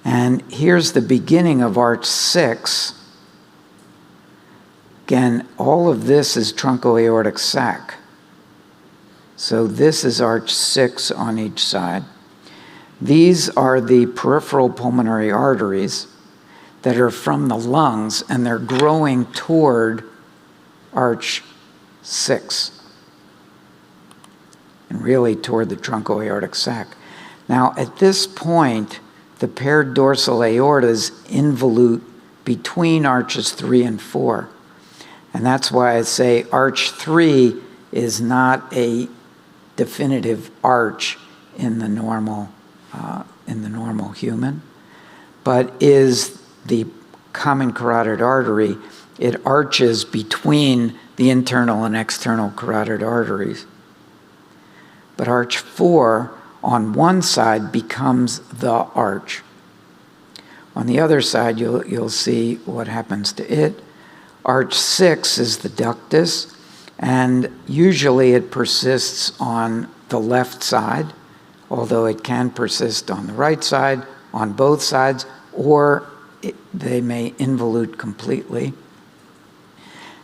And here's the beginning of arch 6. Again, all of this is truncoaortic sac. So this is arch 6 on each side. These are the peripheral pulmonary arteries that are from the lungs, and they're growing toward arch 6, and really toward the truncoaortic sac. Now, at this point, the paired dorsal aortas involute between arches 3 and 4. And that's why I say arch 3 is not a definitive arch in the normal human, but is the common carotid artery. It arches between the internal and external carotid arteries. But arch 4 on one side becomes the arch. On the other side, you'll see what happens to it. Arch 6 is the ductus, and usually it persists on the left side, although it can persist on the right side, on both sides, or they may involute completely.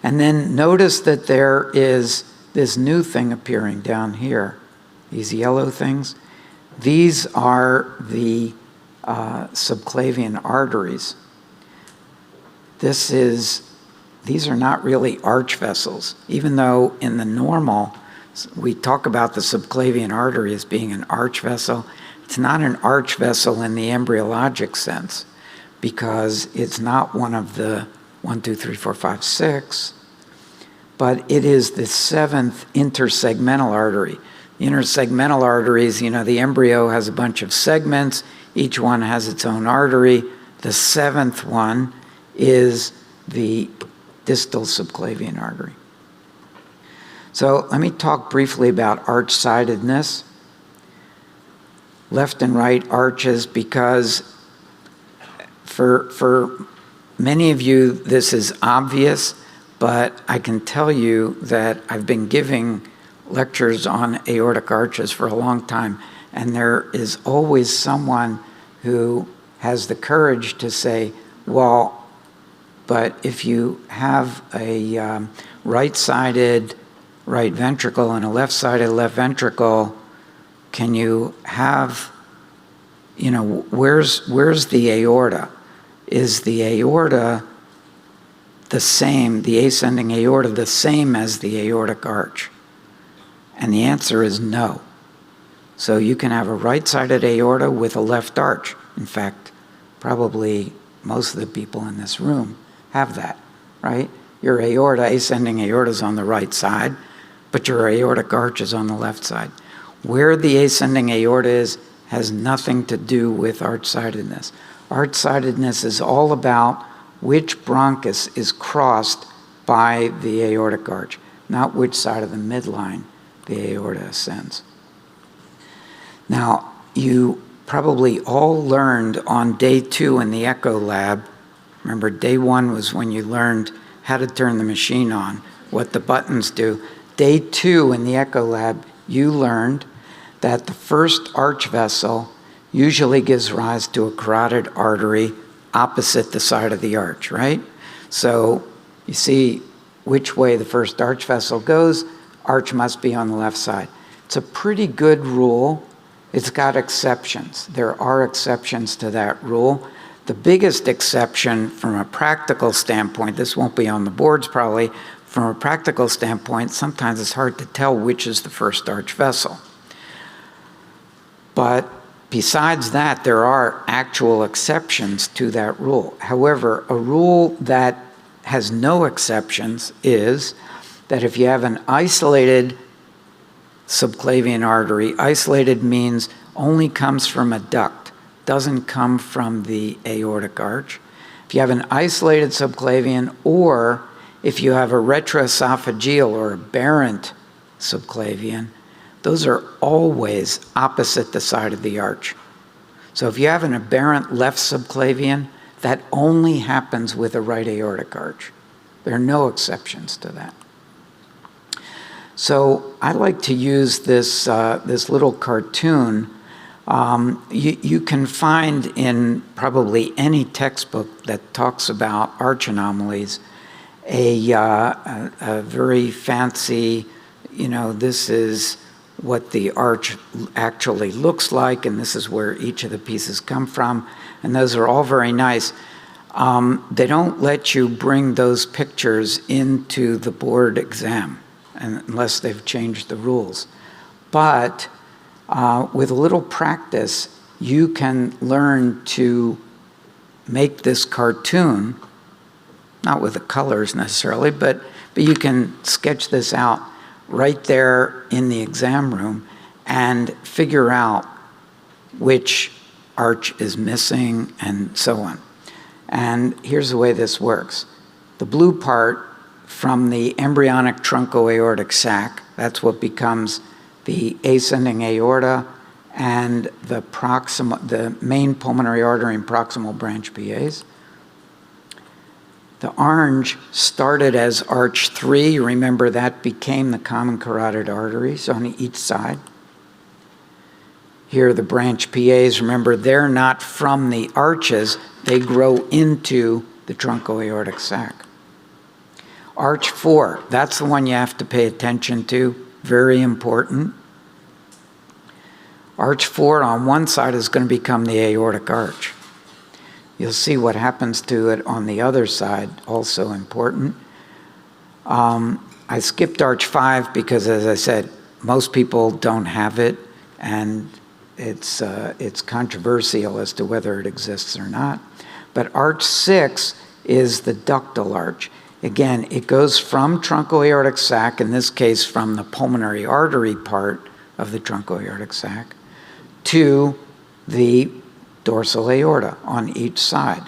And then notice that there is this new thing appearing down here, these yellow things. These are the subclavian arteries. These are not really arch vessels, even though in the normal, we talk about the subclavian artery as being an arch vessel. It's not an arch vessel in the embryologic sense, because it's not one of the 1, 2, 3, 4, 5, 6, but it is the 7th intersegmental artery. The intersegmental arteries, the embryo has a bunch of segments. Each one has its own artery. The 7th one is the distal subclavian artery. So let me talk briefly about arch-sidedness. Left and right arches, because for many of you this is obvious, but I can tell you that I've been giving lectures on aortic arches for a long time, and there is always someone who has the courage to say, well, but if you have a right-sided right ventricle and a left-sided left ventricle, can you have, where's the aorta? Is the aorta the same, the ascending aorta, the same as the aortic arch? And the answer is no. So you can have a right-sided aorta with a left arch. In fact, probably most of the people in this room have that, right? Your aorta, ascending aorta, is on the right side, but your aortic arch is on the left side. Where the ascending aorta is has nothing to do with arch-sidedness. Arch-sidedness is all about which bronchus is crossed by the aortic arch, not which side of the midline the aorta ascends. Now, you probably all learned on day 2 in the echo lab. Remember, day 1 was when you learned how to turn the machine on, what the buttons do. Day 2 in the echo lab, you learned that the first arch vessel usually gives rise to a carotid artery opposite the side of the arch, right? So you see which way the first arch vessel goes, arch must be on the left side. It's a pretty good rule. It's got exceptions. There are exceptions to that rule. The biggest exception from a practical standpoint, this won't be on the boards probably, from a practical standpoint, sometimes it's hard to tell which is the first arch vessel. But besides that, there are actual exceptions to that rule. However, a rule that has no exceptions is that if you have an isolated subclavian artery, isolated means only comes from a duct, doesn't come from the aortic arch. If you have an isolated subclavian, or if you have a retroesophageal or aberrant subclavian, those are always opposite the side of the arch. So if you have an aberrant left subclavian, that only happens with a right aortic arch. There are no exceptions to that. So I like to use this, this little cartoon. You can find in probably any textbook that talks about arch anomalies a very fancy, this is what the arch actually looks like, and this is where each of the pieces come from, and those are all very nice. They don't let you bring those pictures into the board exam unless they've changed the rules. But with a little practice, you can learn to make this cartoon, not with the colors necessarily, but you can sketch this out right there in the exam room and figure out which arch is missing and so on. And here's the way this works. The blue part from the embryonic truncoaortic sac, that's what becomes the ascending aorta and the main pulmonary artery and proximal branch PAs. The orange started as arch 3. Remember, that became the common carotid arteries on each side. Here are the branch PAs. Remember, they're not from the arches. They grow into the truncoaortic sac. Arch 4, that's the one you have to pay attention to. Very important. Arch 4 on one side is going to become the aortic arch. You'll see what happens to it on the other side, also important. I skipped arch 5 because, as I said, most people don't have it, and it's controversial as to whether it exists or not. But arch 6 is the ductal arch. Again, it goes from truncoaortic sac, in this case from the pulmonary artery part of the truncoaortic sac, to the dorsal aorta on each side.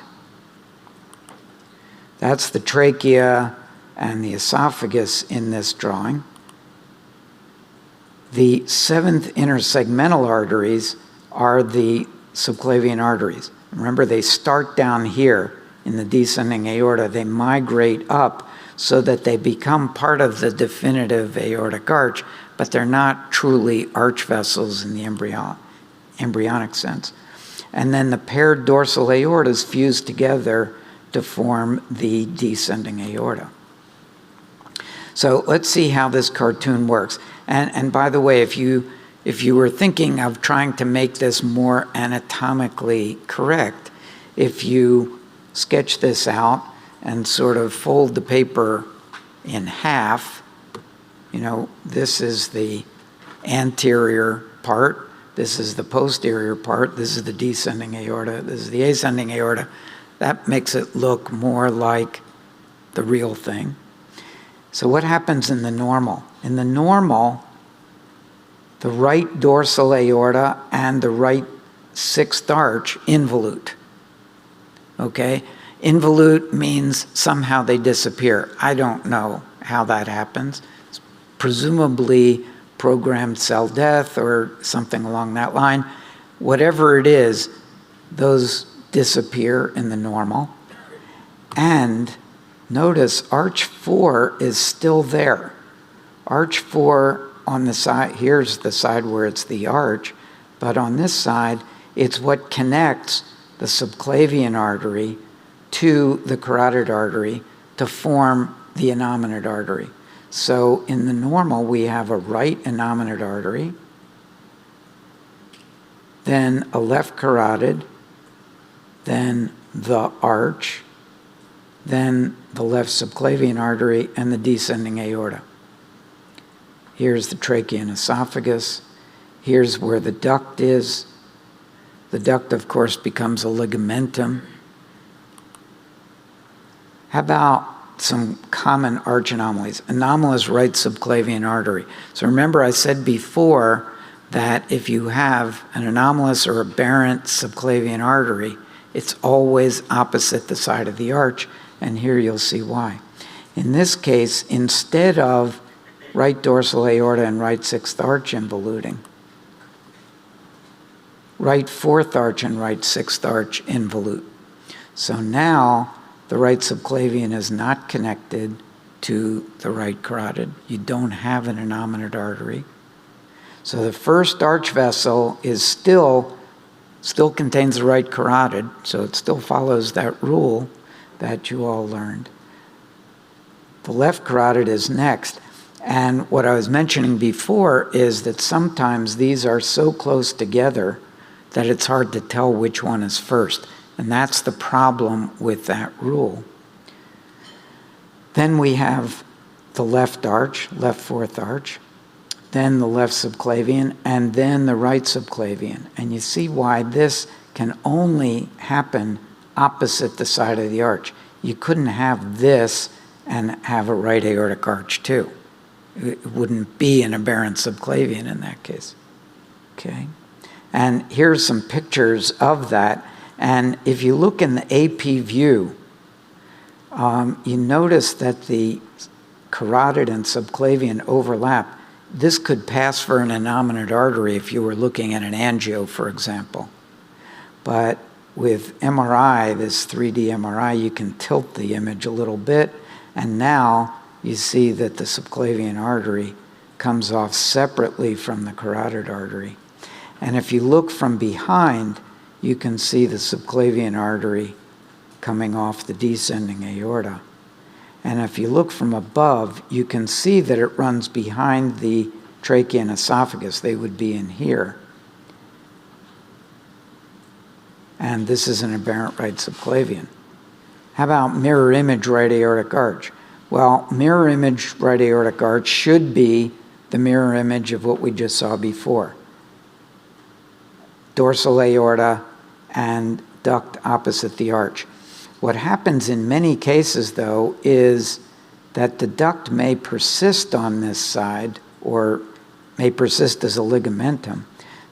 That's the trachea and the esophagus in this drawing. The 7th intersegmental arteries are the subclavian arteries. Remember, they start down here in the descending aorta. They migrate up so that they become part of the definitive aortic arch, but they're not truly arch vessels in the embryonic sense. And then the paired dorsal aortas fuse together to form the descending aorta. So let's see how this cartoon works. And by the way, if you were thinking of trying to make this more anatomically correct, if you sketch this out and sort of fold the paper in half, this is the anterior part, this is the posterior part, this is the descending aorta, this is the ascending aorta. That makes it look more like the real thing. So what happens in the normal? In the normal, the right dorsal aorta and the right 6th arch involute. Okay? Involute means somehow they disappear. I don't know how that happens. It's presumably programmed cell death or something along that line. Whatever it is, those disappear in the normal. And notice arch 4 is still there. Arch 4 on the side, here's the side where it's the arch, but on this side, it's what connects the subclavian artery to the carotid artery to form the innominate artery. So in the normal, we have a right innominate artery, then a left carotid, then the arch, then the left subclavian artery, and the descending aorta. Here's the trachea and esophagus. Here's where the duct is. The duct, of course, becomes a ligamentum. How about some common arch anomalies? Anomalous right subclavian artery. So remember I said before that if you have an anomalous or aberrant subclavian artery, it's always opposite the side of the arch, and here you'll see why. In this case, instead of right dorsal aorta and right sixth arch involuting, right fourth arch and right sixth arch involute. So now the right subclavian is not connected to the right carotid. You don't have an innominate artery. So the first arch vessel is still contains the right carotid, so it still follows that rule that you all learned. The left carotid is next. And what I was mentioning before is that sometimes these are so close together that it's hard to tell which one is first. And that's the problem with that rule. Then we have the left arch, left fourth arch, then the left subclavian, and then the right subclavian. And you see why this can only happen opposite the side of the arch. You couldn't have this and have a right aortic arch too. It wouldn't be an aberrant subclavian in that case. Okay? And here's some pictures of that. And if you look in the AP view, you notice that the carotid and subclavian overlap. This could pass for an innominate artery if you were looking at an angio, for example. But with MRI, this 3D MRI, you can tilt the image a little bit, and now you see that the subclavian artery comes off separately from the carotid artery. And if you look from behind, you can see the subclavian artery coming off the descending aorta. And if you look from above, you can see that it runs behind the trachea and esophagus. They would be in here. And this is an aberrant right subclavian. How about mirror image right aortic arch? Well, mirror image right aortic arch should be the mirror image of what we just saw before. Dorsal aorta and duct opposite the arch. What happens in many cases, though, is that the duct may persist on this side or may persist as a ligamentum.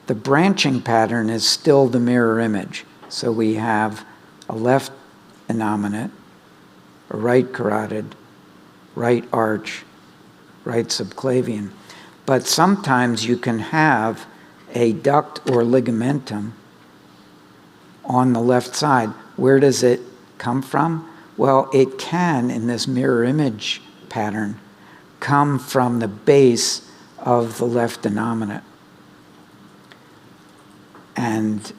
The branching pattern is still the mirror image. So we have a left innominate, a right carotid, right arch, right subclavian. But sometimes you can have a duct or ligamentum on the left side. Where does it come from? Well, it can, in this mirror image pattern, come from the base of the left innominate and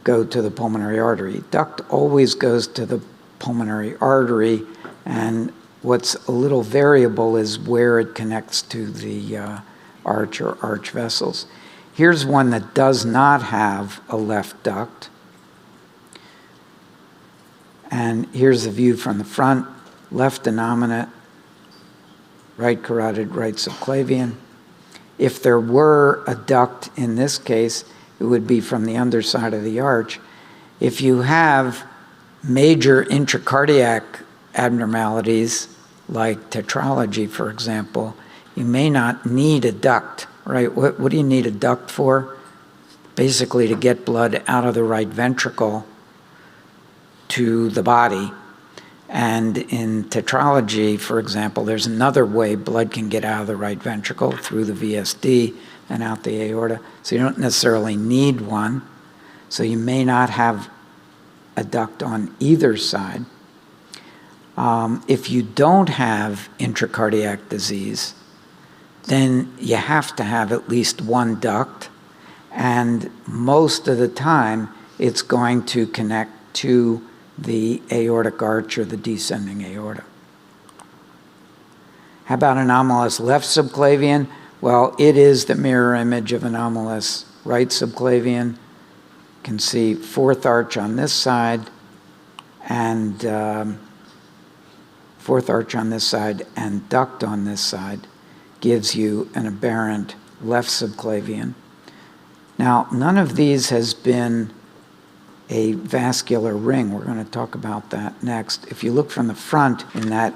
go to the pulmonary artery. Duct always goes to the pulmonary artery, and what's a little variable is where it connects to the arch or arch vessels. Here's one that does not have a left duct. And here's the view from the front, left innominate, right carotid, right subclavian. If there were a duct in this case, it would be from the underside of the arch. If you have major intracardiac abnormalities, like tetralogy, for example, you may not need a duct, right? What do you need a duct for? Basically to get blood out of the right ventricle to the body. And in tetralogy, for example, there's another way blood can get out of the right ventricle through the VSD and out the aorta. So you don't necessarily need one. So you may not have a duct on either side. If you don't have intracardiac disease, then you have to have at least one duct. And most of the time, it's going to connect to the aortic arch or the descending aorta. How about anomalous left subclavian? Well, it is the mirror image of anomalous right subclavian. You can see fourth arch on this side and fourth arch on this side and duct on this side gives you an aberrant left subclavian. Now, none of these has been a vascular ring. We're going to talk about that next. If you look from the front, in that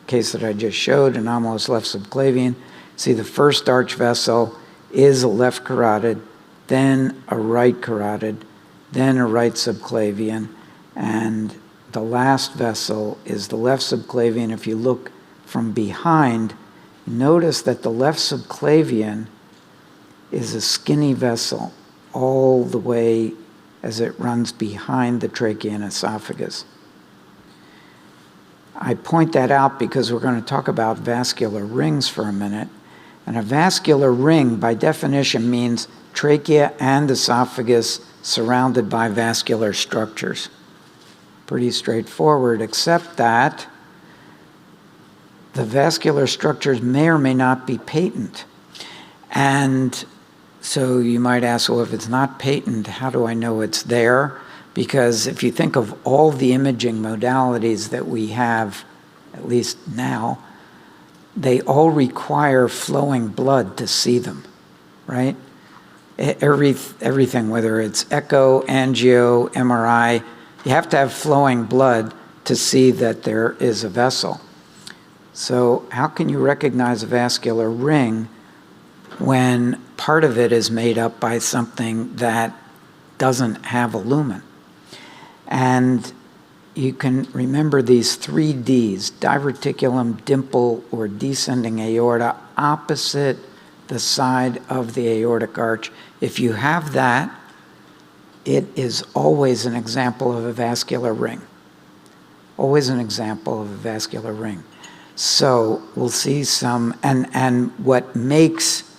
case that I just showed, anomalous left subclavian, see the first arch vessel is a left carotid, then a right carotid, then a right subclavian, and the last vessel is the left subclavian. If you look from behind, notice that the left subclavian is a skinny vessel all the way as it runs behind the trachea and esophagus. I point that out because we're going to talk about vascular rings for a minute. And a vascular ring, by definition, means trachea and esophagus surrounded by vascular structures. Pretty straightforward, except that the vascular structures may or may not be patent. And so you might ask, well, if it's not patent, how do I know it's there? Because if you think of all the imaging modalities that we have, at least now, they all require flowing blood to see them, right? Everything, whether it's echo, angio, MRI, you have to have flowing blood to see that there is a vessel. So how can you recognize a vascular ring when part of it is made up by something that doesn't have a lumen? And you can remember these 3 Ds, diverticulum, dimple, or descending aorta, opposite the side of the aortic arch. If you have that, it is always an example of a vascular ring. Always an example of a vascular ring. So we'll see some, and what makes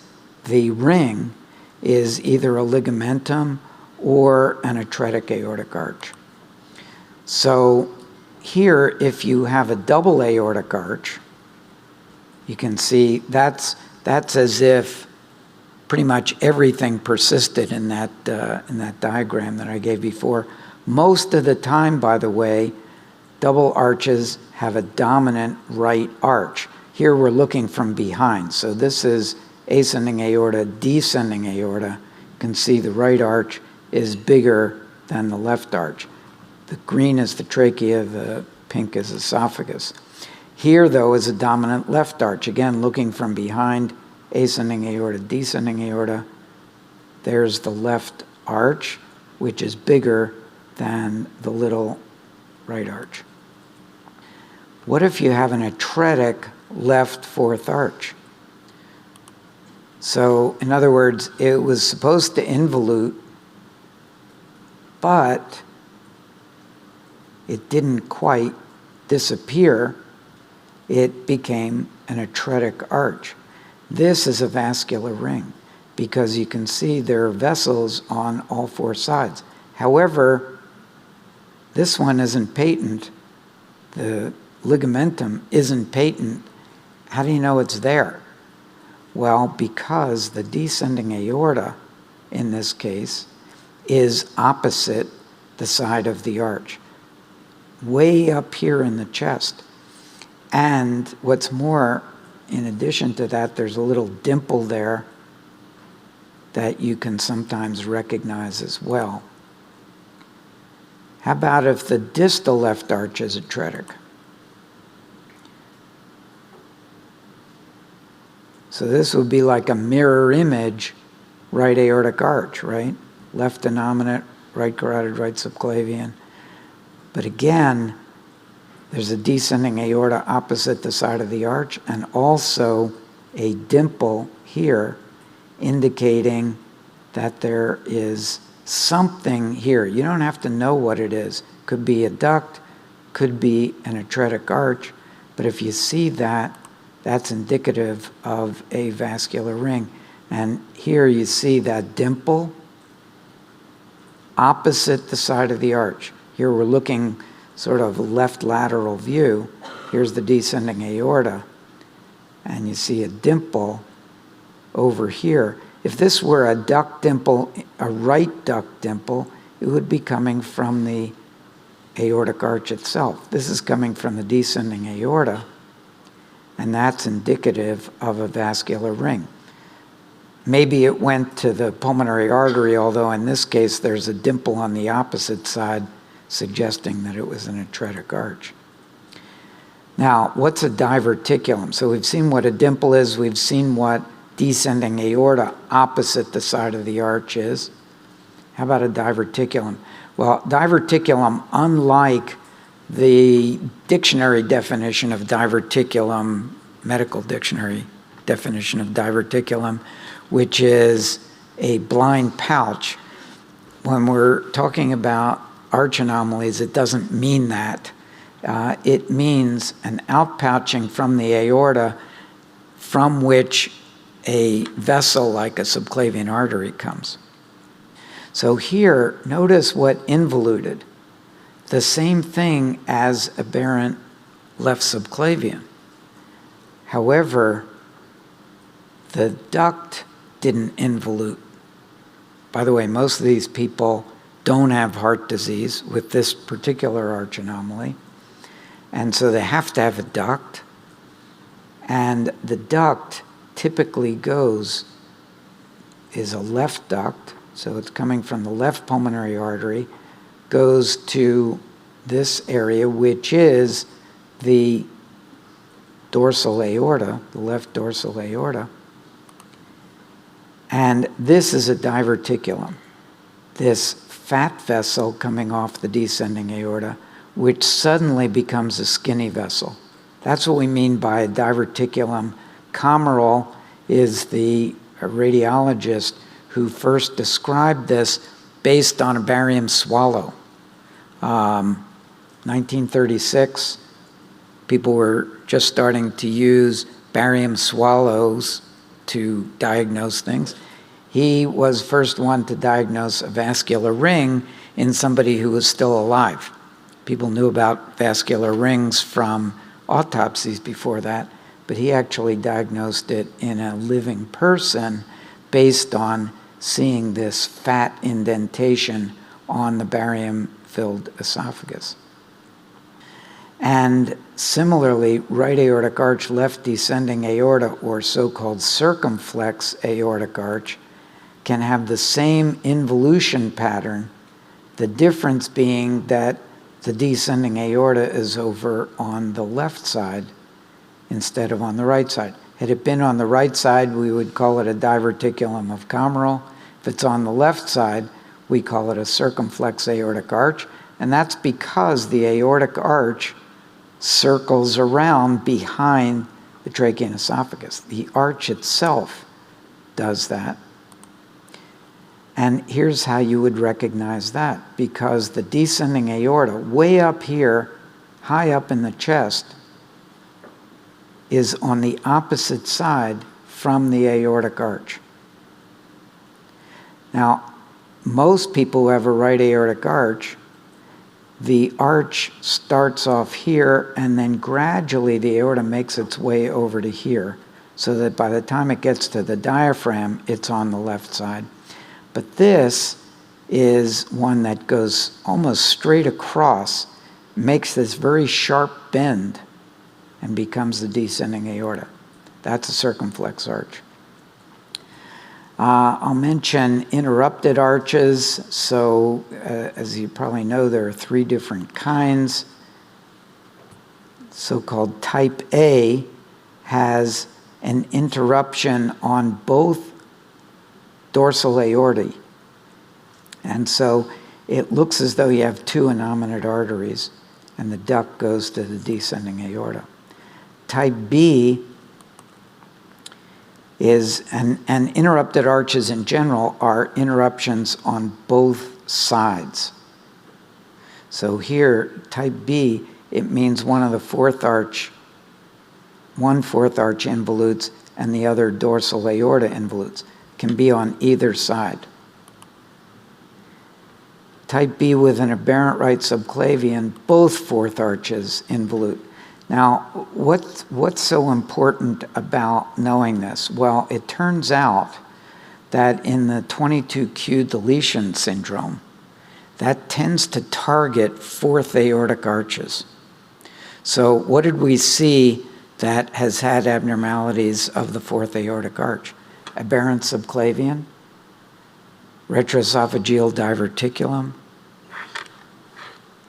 the ring is either a ligamentum or an atretic aortic arch. So here, if you have a double aortic arch, you can see that's as if pretty much everything persisted in that diagram that I gave before. Most of the time, by the way, double arches have a dominant right arch. Here we're looking from behind. So this is ascending aorta, descending aorta. You can see the right arch is bigger than the left arch. The green is the trachea, the pink is esophagus. Here, though, is a dominant left arch. Again, looking from behind, ascending aorta, descending aorta. There's the left arch, which is bigger than the little right arch. What if you have an atretic left fourth arch? So, in other words, it was supposed to involute, but it didn't quite disappear. It became an atretic arch. This is a vascular ring because you can see there are vessels on all 4 sides. However, this one isn't patent. The ligamentum isn't patent. How do you know it's there? Well, because the descending aorta, in this case, is opposite the side of the arch, way up here in the chest. And what's more, in addition to that, there's a little dimple there that you can sometimes recognize as well. How about if the distal left arch is atretic? So this would be like a mirror image right aortic arch, right? Left innominate, right carotid, right subclavian. But again, there's a descending aorta opposite the side of the arch and also a dimple here indicating that there is something here. You don't have to know what it is. Could be a duct, could be an atretic arch, but if you see that, that's indicative of a vascular ring. And here you see that dimple opposite the side of the arch. Here we're looking sort of left lateral view. Here's the descending aorta. And you see a dimple over here. If this were a duct dimple, a right duct dimple, it would be coming from the aortic arch itself. This is coming from the descending aorta, and that's indicative of a vascular ring. maybe it went to the pulmonary artery, although in this case there's a dimple on the opposite side suggesting that it was an atretic arch. Now, what's a diverticulum? So we've seen what a dimple is, we've seen what descending aorta opposite the side of the arch is. How about a diverticulum? Well, diverticulum, unlike the dictionary definition of diverticulum, medical dictionary definition of diverticulum, which is a blind pouch, when we're talking about arch anomalies, it doesn't mean that. It means an outpouching from the aorta from which a vessel like a subclavian artery comes. So here, notice what involuted. The same thing as aberrant left subclavian. However, the duct didn't involute. By the way, most of these people don't have heart disease with this particular arch anomaly. And so they have to have a duct. And the duct typically is a left duct, so it's coming from the left pulmonary artery, goes to this area, which is the dorsal aorta, the left dorsal aorta. And this is a diverticulum, this fat vessel coming off the descending aorta, which suddenly becomes a skinny vessel. That's what we mean by a diverticulum. Commerell is the radiologist who first described this based on a barium swallow. 1936, people were just starting to use barium swallows to diagnose things. He was the first one to diagnose a vascular ring in somebody who was still alive. People knew about vascular rings from autopsies before that, but he actually diagnosed it in a living person based on seeing this fat indentation on the barium-filled esophagus. And similarly, right aortic arch, left descending aorta, or so-called circumflex aortic arch, can have the same involution pattern, the difference being that the descending aorta is over on the left side instead of on the right side. Had it been on the right side, we would call it a diverticulum of Commerell. If it's on the left side, we call it a circumflex aortic arch, and that's because the aortic arch circles around behind the trachea and esophagus. The arch itself does that. And here's how you would recognize that, because the descending aorta, way up here, high up in the chest, is on the opposite side from the aortic arch. Now, most people who have a right aortic arch, the arch starts off here and then gradually the aorta makes its way over to here, so that by the time it gets to the diaphragm, it's on the left side. But this is one that goes almost straight across, makes this very sharp bend, and becomes the descending aorta. That's a circumflex arch. I'll mention interrupted arches. So as you probably know, there are three different kinds. So-called type A has an interruption on both dorsal aortae. And so it looks as though you have two innominate arteries, and the duct goes to the descending aorta. Type B is, and interrupted arches in general are interruptions on both sides. So here, type B, it means one fourth arch involutes and the other dorsal aorta involutes. Can be on either side. Type B with an aberrant right subclavian, both fourth arches involute. Now, what's so important about knowing this? Well, it turns out that in the 22q deletion syndrome, that tends to target fourth aortic arches. So what did we see that has had abnormalities of the fourth aortic arch? aberrant subclavian, retroesophageal diverticulum,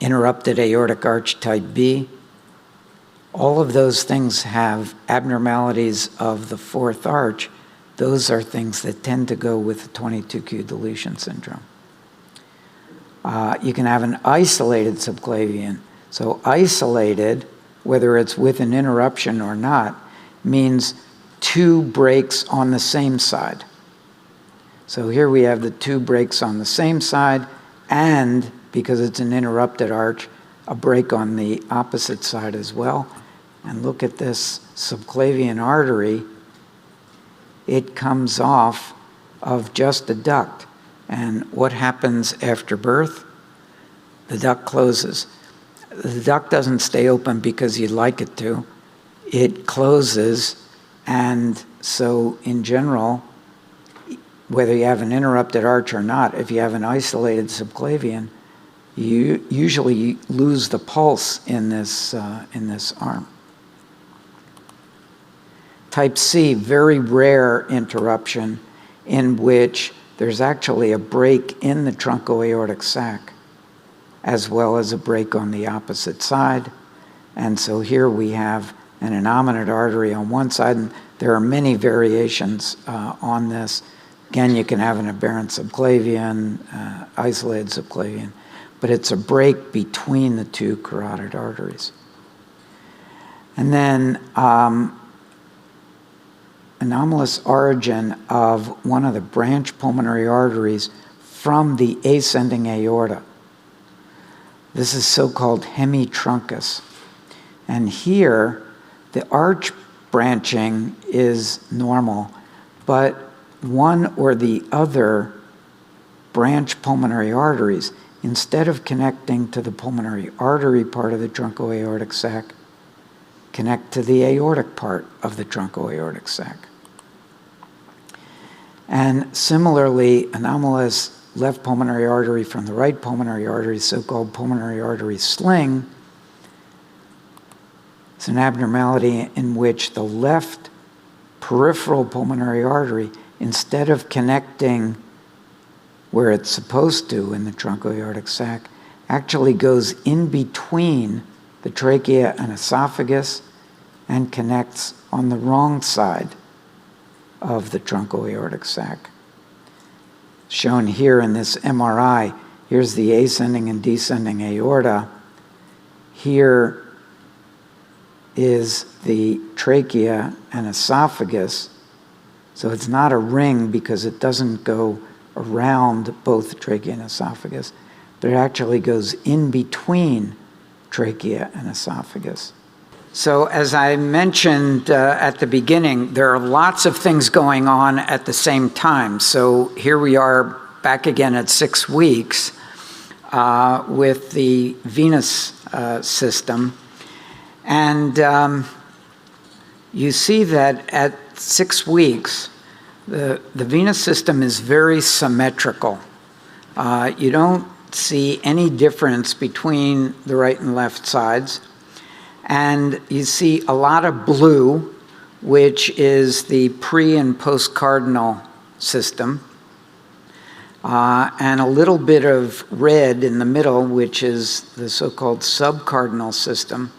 interrupted aortic arch type B. All of those things have abnormalities of the fourth arch. Those are things that tend to go with the 22q deletion syndrome. You can have an isolated subclavian. So isolated, whether it's with an interruption or not, means two breaks on the same side. So here we have the two breaks on the same side, and because it's an interrupted arch, a break on the opposite side as well. And look at this subclavian artery. It comes off of just a duct. And what happens after birth? The duct closes. The duct doesn't stay open because you'd like it to. It closes, and so in general, whether you have an interrupted arch or not, if you have an isolated subclavian, you usually lose the pulse in this arm. Type C, very rare interruption in which there's actually a break in the truncoaortic sac as well as a break on the opposite side. And so here we have an innominate artery on one side, and there are many variations on this. Again, you can have an aberrant subclavian, isolated subclavian, but it's a break between the two carotid arteries. And then anomalous origin of one of the branch pulmonary arteries from the ascending aorta. This is so-called hemitruncus. And here, the arch branching is normal, but one or the other branch pulmonary arteries, instead of connecting to the pulmonary artery part of the truncoaortic sac, connect to the aortic part of the truncoaortic sac. And similarly, anomalous left pulmonary artery from the right pulmonary artery, so-called pulmonary artery sling. It's an abnormality in which the left peripheral pulmonary artery, instead of connecting where it's supposed to in the truncoaortic sac, actually goes in between the trachea and esophagus and connects on the wrong side of the truncoaortic sac. Shown here in this MRI, here's the ascending and descending aorta. Here is the trachea and esophagus. So it's not a ring because it doesn't go around both the trachea and esophagus, but it actually goes in between trachea and esophagus. So as I mentioned at the beginning, there are lots of things going on at the same time. So here we are back again at 6 weeks with the venous system. And you see that at 6 weeks, the venous system is very symmetrical. You don't see any difference between the right and left sides. And you see a lot of blue, which is the pre- and post-cardinal system, and a little bit of red in the middle, which is the so-called subcardinal system.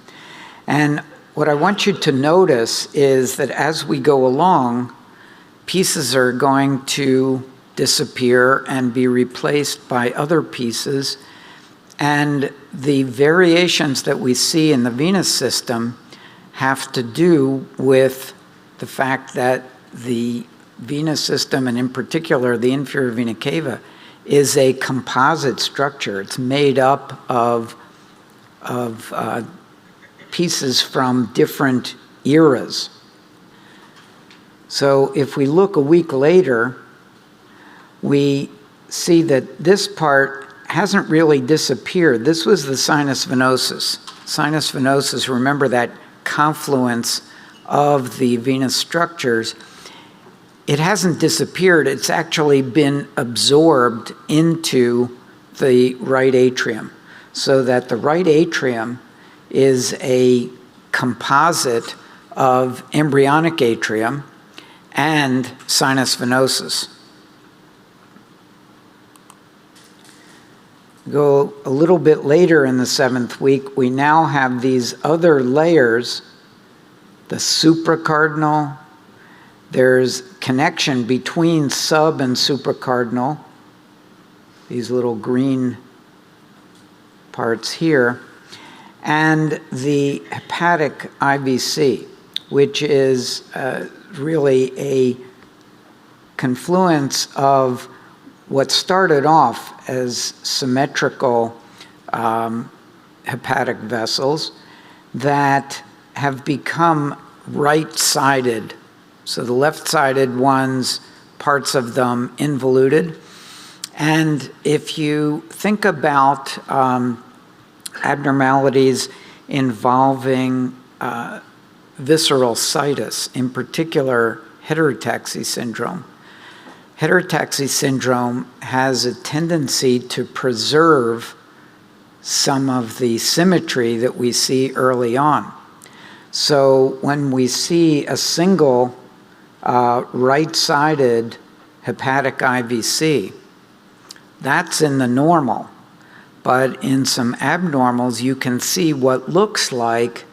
And what I want you to notice is that as we go along, pieces are going to disappear and be replaced by other pieces. And the variations that we see in the venous system have to do with the fact that the venous system, and in particular the inferior vena cava, is a composite structure. It's made up of pieces from different eras. So if we look a week later, we see that this part hasn't really disappeared. This was the sinus venosus. Sinus venosus, remember that confluence of the venous structures. It hasn't disappeared. It's actually been absorbed into the right atrium, so that the right atrium is a composite of embryonic atrium and sinus venosus. Go a little bit later in the 7th week, we now have these other layers, the supracardinal. There's connection between sub and supracardinal, these little green parts here, and the hepatic IVC, which is really a confluence of what started off as symmetrical hepatic vessels that have become right-sided. So the left-sided ones, parts of them involuted. And if you think about abnormalities involving visceral situs, in particular heterotaxy syndrome, heterotaxy syndrome has a tendency to preserve some of the symmetry that we see early on. So when we see a single right-sided hepatic IVC, that's in the normal. But in some abnormals, you can see what looks like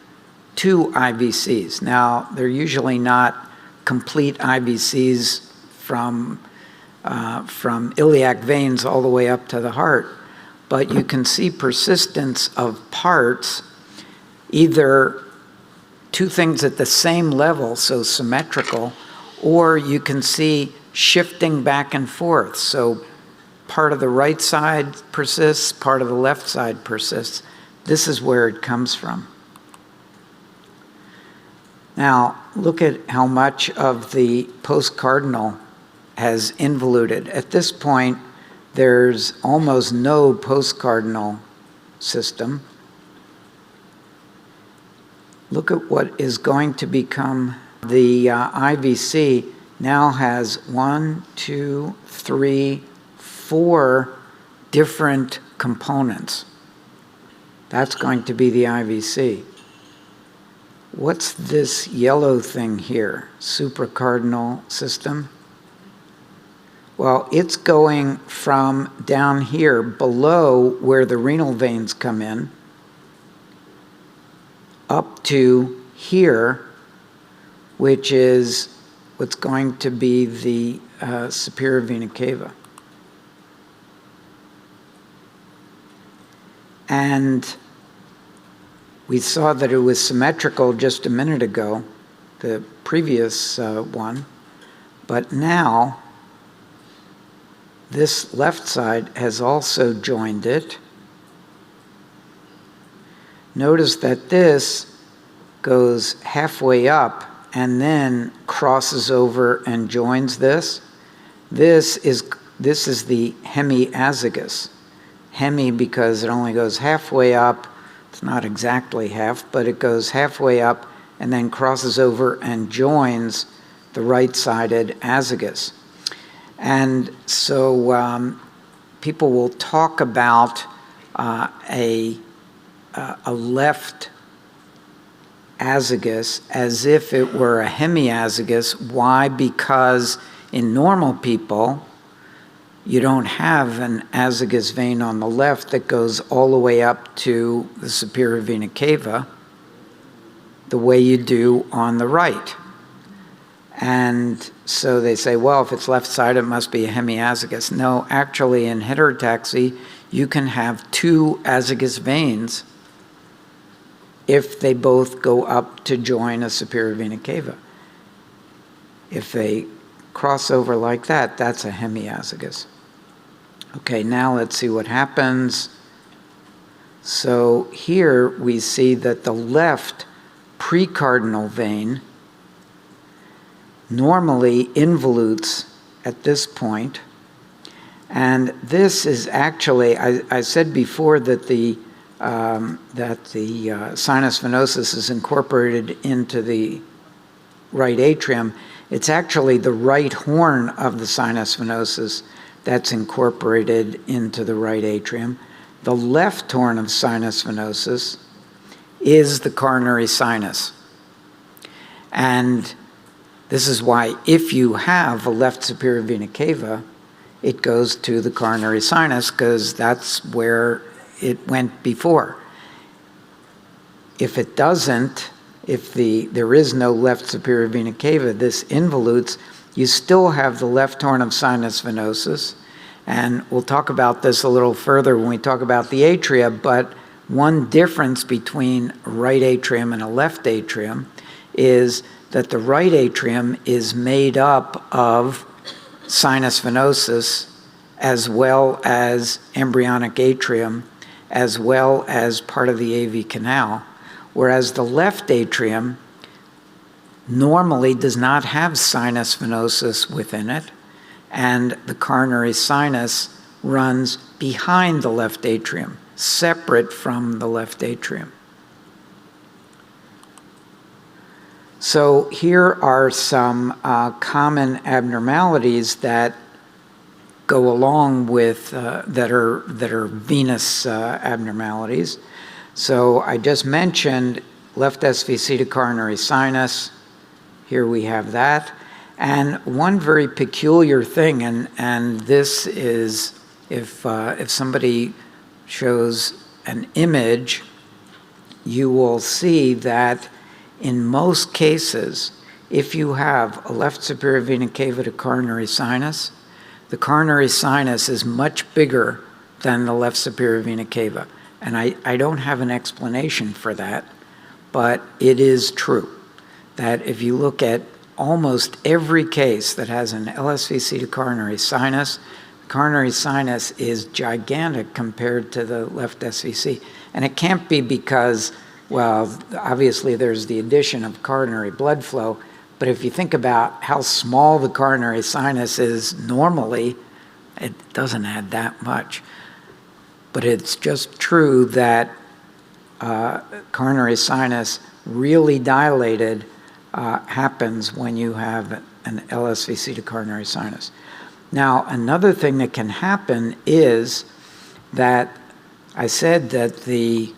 two IVCs. Now, they're usually not complete IVCs from iliac veins all the way up to the heart, but you can see persistence of parts, either two things at the same level, so symmetrical, or you can see shifting back and forth. So part of the right side persists, part of the left side persists. This is where it comes from. Now, look at how much of the postcardinal has involuted. At this point, there's almost no postcardinal system. Look at what is going to become the IVC now has 1, 2, 3, 4 different components. That's going to be the IVC. What's this yellow thing here? Supracardinal system? Well, it's going from down here below where the renal veins come in up to here, which is what's going to be the superior vena cava. And we saw that it was symmetrical just a minute ago, the previous one, but now this left side has also joined it. Notice that this goes halfway up and then crosses over and joins this. This is the hemiazagus. Hemi because it only goes halfway up. It's not exactly half, but it goes halfway up and then crosses over and joins the right-sided azagus. And so people will talk about a left azagus as if it were a hemiazagus. Why? Because in normal people, you don't have an azagus vein on the left that goes all the way up to the superior vena cava the way you do on the right. And so they say, well, if it's left-sided, it must be a hemiazagus. No, actually, in heterotaxy, you can have two azagus veins if they both go up to join a superior vena cava. If they cross over like that, that's a hemiazagus. Okay, now let's see what happens. So here we see that the left precardinal vein normally involutes at this point. And this is actually, I said before that the sinus venosus is incorporated into the right atrium. It's actually the right horn of the sinus venosus that's incorporated into the right atrium. The left horn of sinus venosus is the coronary sinus. And This is why if you have a left superior vena cava, it goes to the coronary sinus because that's where it went before. If it doesn't, if there is no left superior vena cava, this involutes, you still have the left horn of sinus venosus. And we'll talk about this a little further when we talk about the atria, but one difference between a right atrium and a left atrium is that the right atrium is made up of sinus venosus as well as embryonic atrium, as well as part of the AV canal, whereas the left atrium normally does not have sinus venosus within it, and the coronary sinus runs behind the left atrium, separate from the left atrium. So here are some common abnormalities that go along with that are venous abnormalities. So I just mentioned left SVC to coronary sinus. Here we have that. And one very peculiar thing, and this is if somebody shows an image, you will see that in most cases, if you have a left superior vena cava to coronary sinus, the coronary sinus is much bigger than the left superior vena cava. And I don't have an explanation for that, but it is true that if you look at almost every case that has an LSVC to coronary sinus is gigantic compared to the left SVC. And it can't be because, well, obviously there's the addition of coronary blood flow, but if you think about how small the coronary sinus is normally, it doesn't add that much. But it's just true that coronary sinus really dilated happens when you have an LSVC to coronary sinus. Now, another thing that can happen is that I said that the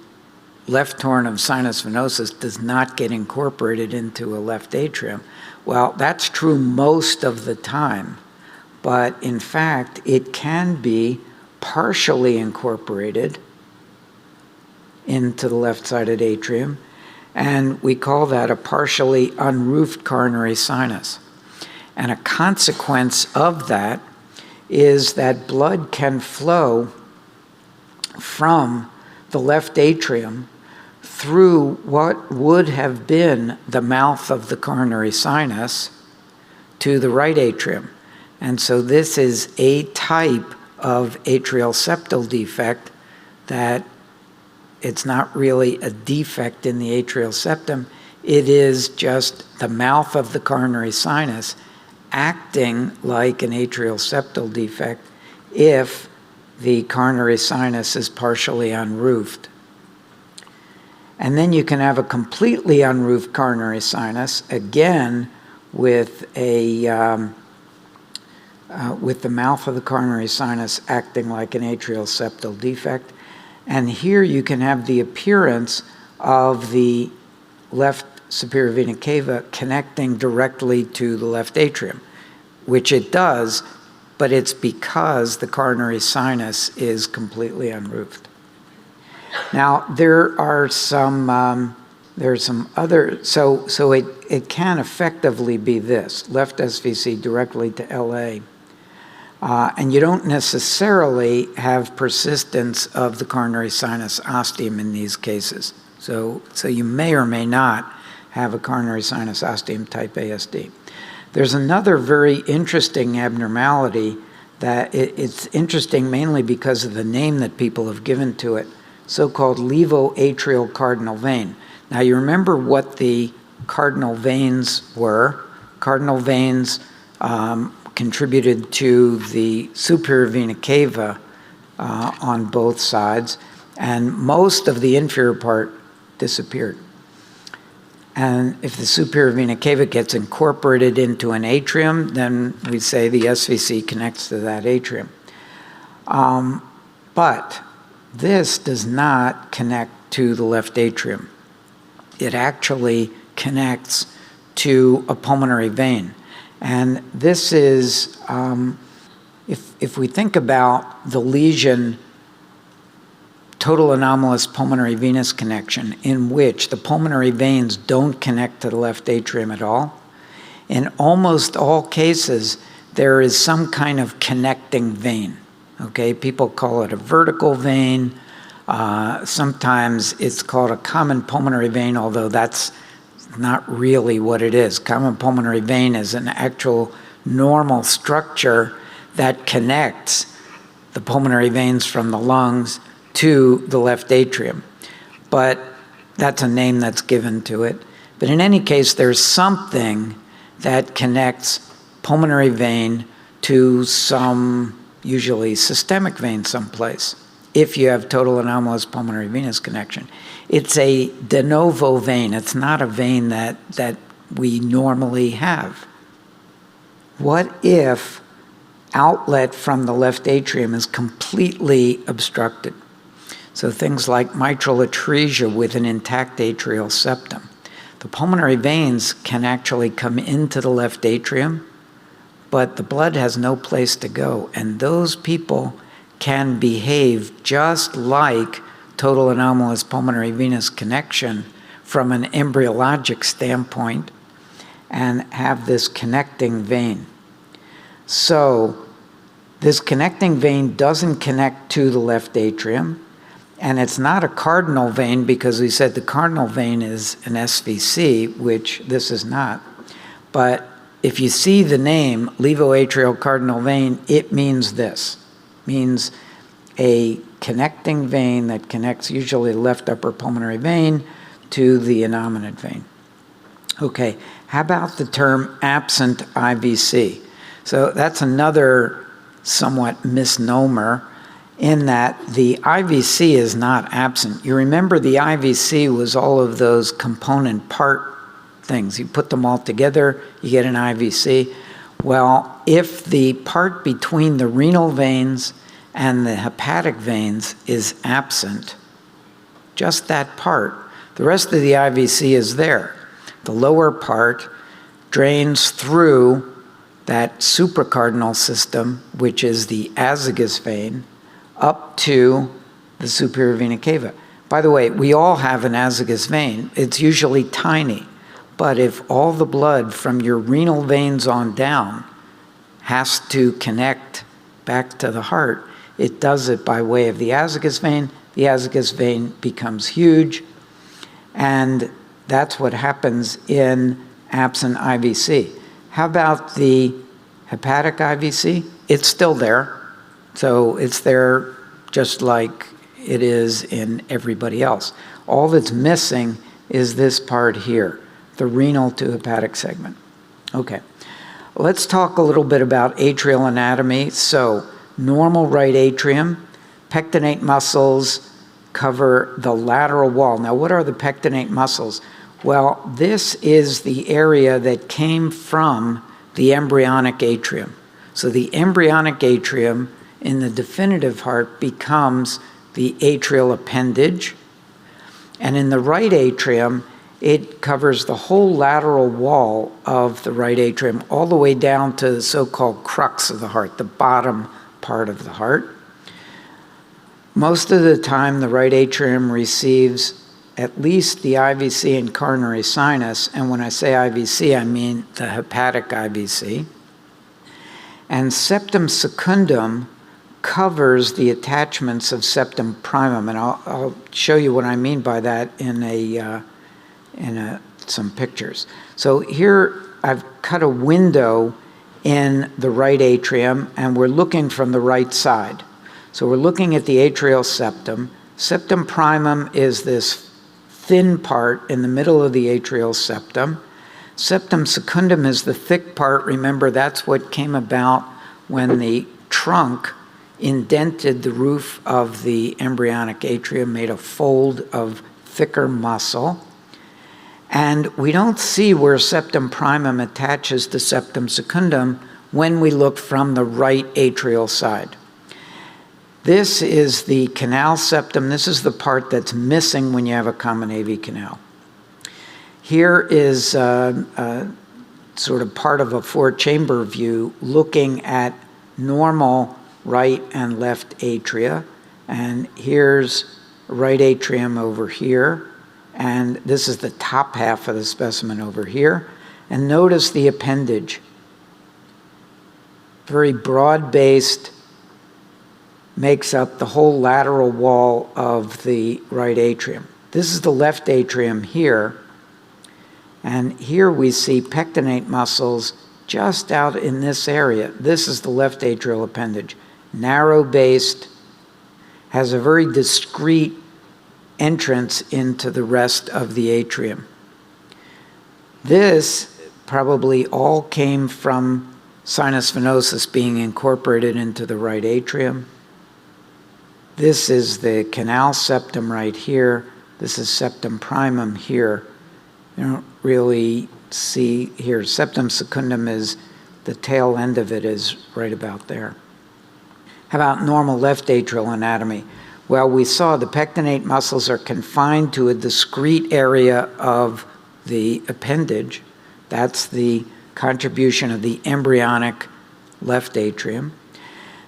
left horn of sinus venosus does not get incorporated into a left atrium. Well, that's true most of the time, but in fact, it can be partially incorporated into the left-sided atrium, and we call that a partially unroofed coronary sinus. And a consequence of that is that blood can flow from the left atrium through what would have been the mouth of the coronary sinus to the right atrium. And so this is a type of atrial septal defect that it's not really a defect in the atrial septum. It is just the mouth of the coronary sinus acting like an atrial septal defect if the coronary sinus is partially unroofed. And then you can have a completely unroofed coronary sinus, again with the mouth of the coronary sinus acting like an atrial septal defect. And here you can have the appearance of the left superior vena cava connecting directly to the left atrium, which it does, but it's because the coronary sinus is completely unroofed. Now, there are some other, so it can effectively be this, left SVC directly to LA. And you don't necessarily have persistence of the coronary sinus ostium in these cases. So you may or may not have a coronary sinus ostium type ASD. There's another very interesting abnormality that it's interesting mainly because of the name that people have given to it, so-called levoatrial cardinal vein. Now you remember what the cardinal veins were. Cardinal veins contributed to the superior vena cava on both sides, and most of the inferior part disappeared. And if the superior vena cava gets incorporated into an atrium, then we say the SVC connects to that atrium. But this does not connect to the left atrium. It actually connects to a pulmonary vein. And this is, if we think about the lesion, total anomalous pulmonary venous connection, in which the pulmonary veins don't connect to the left atrium at all, in almost all cases, there is some kind of connecting vein. Okay, people call it a vertical vein. Sometimes it's called a common pulmonary vein, although that's not really what it is. Common pulmonary vein is an actual normal structure that connects the pulmonary veins from the lungs to the left atrium. But that's a name that's given to it. But in any case, there's something that connects pulmonary vein to some, usually systemic vein someplace, if you have total anomalous pulmonary venous connection. It's a de novo vein. It's not a vein that we normally have. What if outlet from the left atrium is completely obstructed? So things like mitral atresia with an intact atrial septum. The pulmonary veins can actually come into the left atrium, but the blood has no place to go. And those people can behave just like total anomalous pulmonary venous connection from an embryologic standpoint and have this connecting vein. So this connecting vein doesn't connect to the left atrium, and it's not a cardinal vein because we said the cardinal vein is an SVC, which this is not. But if you see the name levoatrial cardinal vein, it means this. It means a connecting vein that connects usually the left upper pulmonary vein to the innominate vein. Okay, how about the term absent IVC? So that's another somewhat misnomer in that the IVC is not absent. You remember the IVC was all of those component part things. You put them all together, you get an IVC. Well, if the part between the renal veins and the hepatic veins is absent, just that part, the rest of the IVC is there. The lower part drains through that supracardinal system, which is the azygous vein, up to the superior vena cava. By the way, we all have an azygous vein. It's usually tiny, but if all the blood from your renal veins on down has to connect back to the heart, it does it by way of the azygous vein. The azygous vein becomes huge, and that's what happens in absent IVC. How about the hepatic IVC? It's still there. So it's there just like it is in everybody else. All that's missing is this part here, the renal to hepatic segment. Okay, let's talk a little bit about atrial anatomy. So normal right atrium, pectinate muscles cover the lateral wall. Now, what are the pectinate muscles? Well, this is the area that came from the embryonic atrium. So the embryonic atrium in the definitive heart becomes the atrial appendage. And in the right atrium, it covers the whole lateral wall of the right atrium, all the way down to the so-called crux of the heart, the bottom part of the heart. Most of the time, the right atrium receives at least the IVC and coronary sinus. And when I say IVC, I mean the hepatic IVC. And septum secundum covers the attachments of septum primum, and I'll show you what I mean by that in some pictures. So here I've cut a window in the right atrium, and we're looking from the right side. So we're looking at the atrial septum. Septum primum is this thin part in the middle of the atrial septum. Septum secundum is the thick part. Remember, that's what came about when the trunk indented the roof of the embryonic atrium, made a fold of thicker muscle. And we don't see where septum primum attaches to septum secundum when we look from the right atrial side. This is the canal septum. This is the part that's missing when you have a common AV canal. Here is sort of part of a four-chamber view looking at normal right and left atria. And here's right atrium over here. And this is the top half of the specimen over here. And notice the appendage. Very broad-based, makes up the whole lateral wall of the right atrium. This is the left atrium here. And here we see pectinate muscles just out in this area. This is the left atrial appendage. Narrow-based, has a very discrete entrance into the rest of the atrium. This probably all came from sinus venosus being incorporated into the right atrium. This is the canal septum right here. This is septum primum here. You don't really see here. Septum secundum is the tail end of it is right about there. How about normal left atrial anatomy? Well, we saw the pectinate muscles are confined to a discrete area of the appendage. That's the contribution of the embryonic left atrium.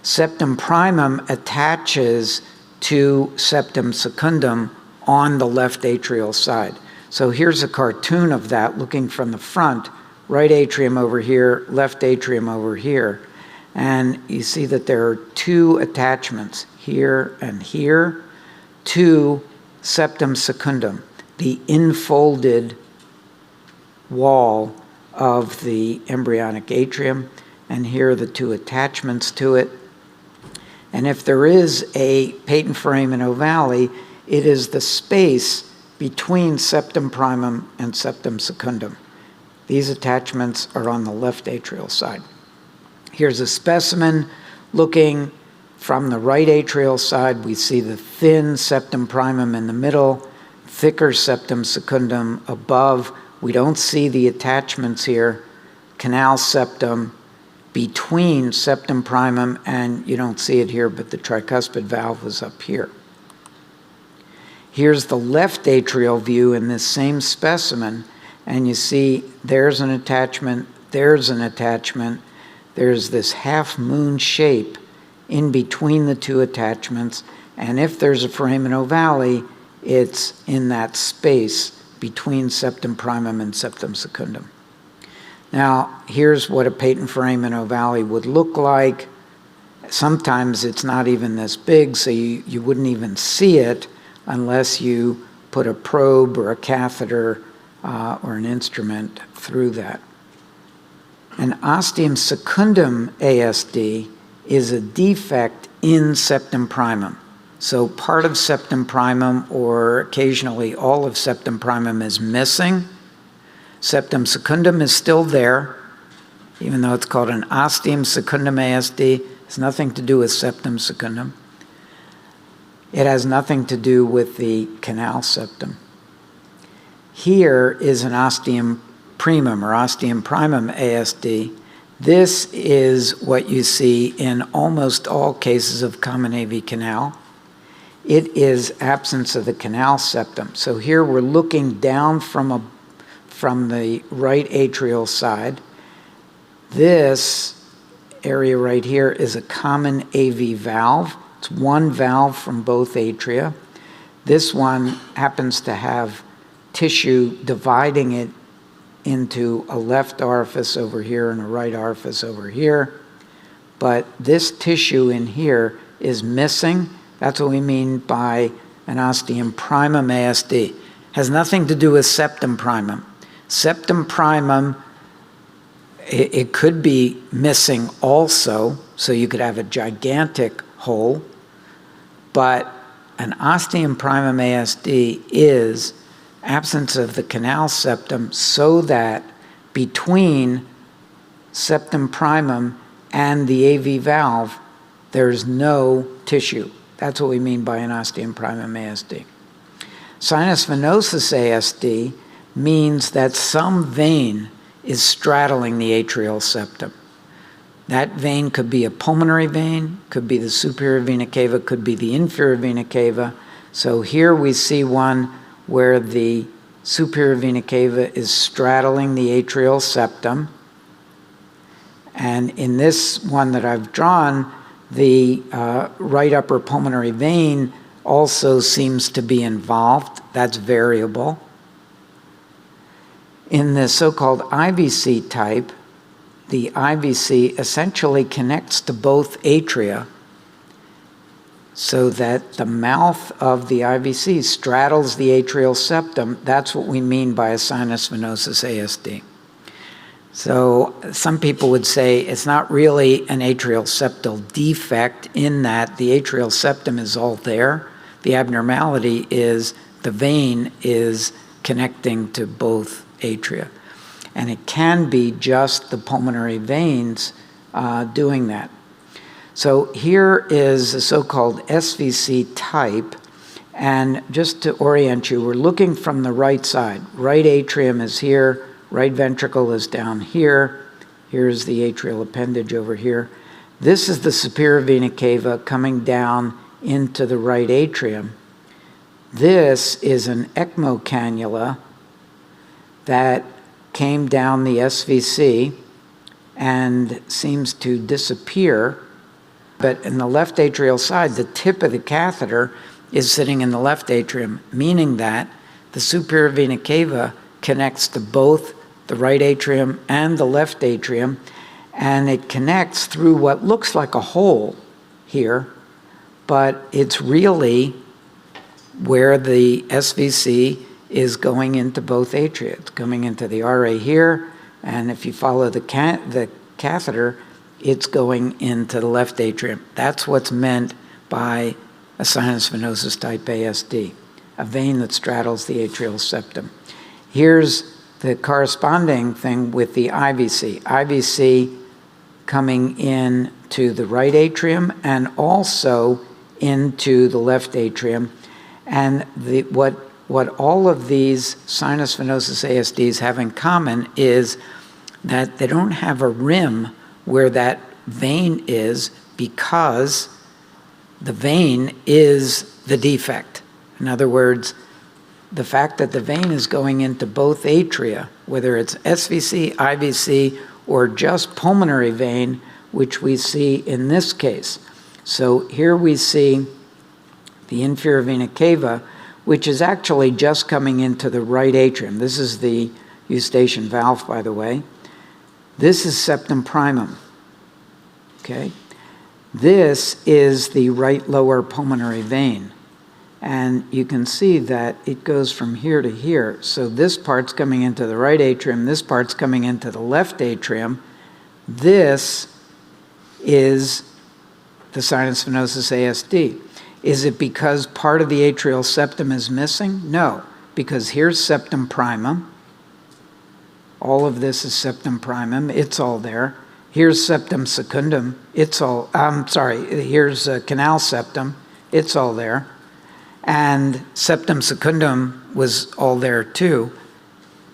Septum primum attaches to septum secundum on the left atrial side. So here's a cartoon of that looking from the front, right atrium over here, left atrium over here. And you see that there are two attachments, here and here, to septum secundum, the infolded wall of the embryonic atrium. And here are the two attachments to it. And if there is a patent foramen ovale, it is the space between septum primum and septum secundum. These attachments are on the left atrial side. Here's a specimen looking from the right atrial side. We see the thin septum primum in the middle, thicker septum secundum above. We don't see the attachments here. Canal septum between septum primum, and you don't see it here, but the tricuspid valve was up here. Here's the left atrial view in this same specimen, and you see there's an attachment, there's an attachment, there's this half moon shape in between the two attachments, and if there's a foramen ovale, it's in that space between septum primum and septum secundum. Now, here's what a patent foramen ovale would look like. Sometimes it's not even this big, so you wouldn't even see it unless you put a probe or a catheter or an instrument through that. An ostium secundum ASD is a defect in septum primum. So part of septum primum, or occasionally all of septum primum, is missing. Septum secundum is still there, even though it's called an ostium secundum ASD. It's nothing to do with septum secundum. It has nothing to do with the canal septum. Here is an ostium primum or ostium primum ASD. This is what you see in almost all cases of common AV canal. It is absence of the canal septum. So here we're looking down from the right atrial side. This area right here is a common AV valve. It's one valve from both atria. This one happens to have tissue dividing it into a left orifice over here and a right orifice over here. But this tissue in here is missing. That's what we mean by an ostium primum ASD. Has nothing to do with septum primum. Septum primum, it could be missing also, so you could have a gigantic hole, but an ostium primum ASD is absence of the canal septum so that between septum primum and the AV valve, there's no tissue. That's what we mean by an ostium primum ASD. Sinus venosus ASD means that some vein is straddling the atrial septum. That vein could be a pulmonary vein, could be the superior vena cava, could be the inferior vena cava. So here we see one where the superior vena cava is straddling the atrial septum. And in this one that I've drawn, the right upper pulmonary vein also seems to be involved. That's variable. In the so-called IVC type, the IVC essentially connects to both atria so that the mouth of the IVC straddles the atrial septum. That's what we mean by a sinus venosus ASD. So some people would say it's not really an atrial septal defect in that the atrial septum is all there. The abnormality is the vein is connecting to both atria. And it can be just the pulmonary veins doing that. So here is a so-called SVC type. And just to orient you, we're looking from the right side. Right atrium is here. Right ventricle is down here. Here's the atrial appendage over here. This is the superior vena cava coming down into the right atrium. This is an ECMO cannula that came down the SVC and seems to disappear. But in the left atrial side, the tip of the catheter is sitting in the left atrium, meaning that the superior vena cava connects to both the right atrium and the left atrium, and it connects through what looks like a hole here, but it's really where the SVC is going into both atria. It's coming into the RA here, and if you follow the catheter, it's going into the left atrium. That's what's meant by a sinus venosus type ASD, a vein that straddles the atrial septum. Here's the corresponding thing with the IVC. IVC coming in to the right atrium and also into the left atrium. And what all of these sinus venosus ASDs have in common is that they don't have a rim where that vein is because the vein is the defect. In other words, the fact that the vein is going into both atria, whether it's SVC, IVC, or just pulmonary vein, which we see in this case. So here we see the inferior vena cava, which is actually just coming into the right atrium. This is the eustachian valve, by the way. This is septum primum, okay? This is the right lower pulmonary vein. And you can see that it goes from here to here. So this part's coming into the right atrium, this part's coming into the left atrium. This is the sinus venosus ASD. Is it because part of the atrial septum is missing? No, because here's septum primum. All of this is septum primum. It's all there. Here's septum secundum. It's all, here's canal septum. It's all there. And septum secundum was all there too.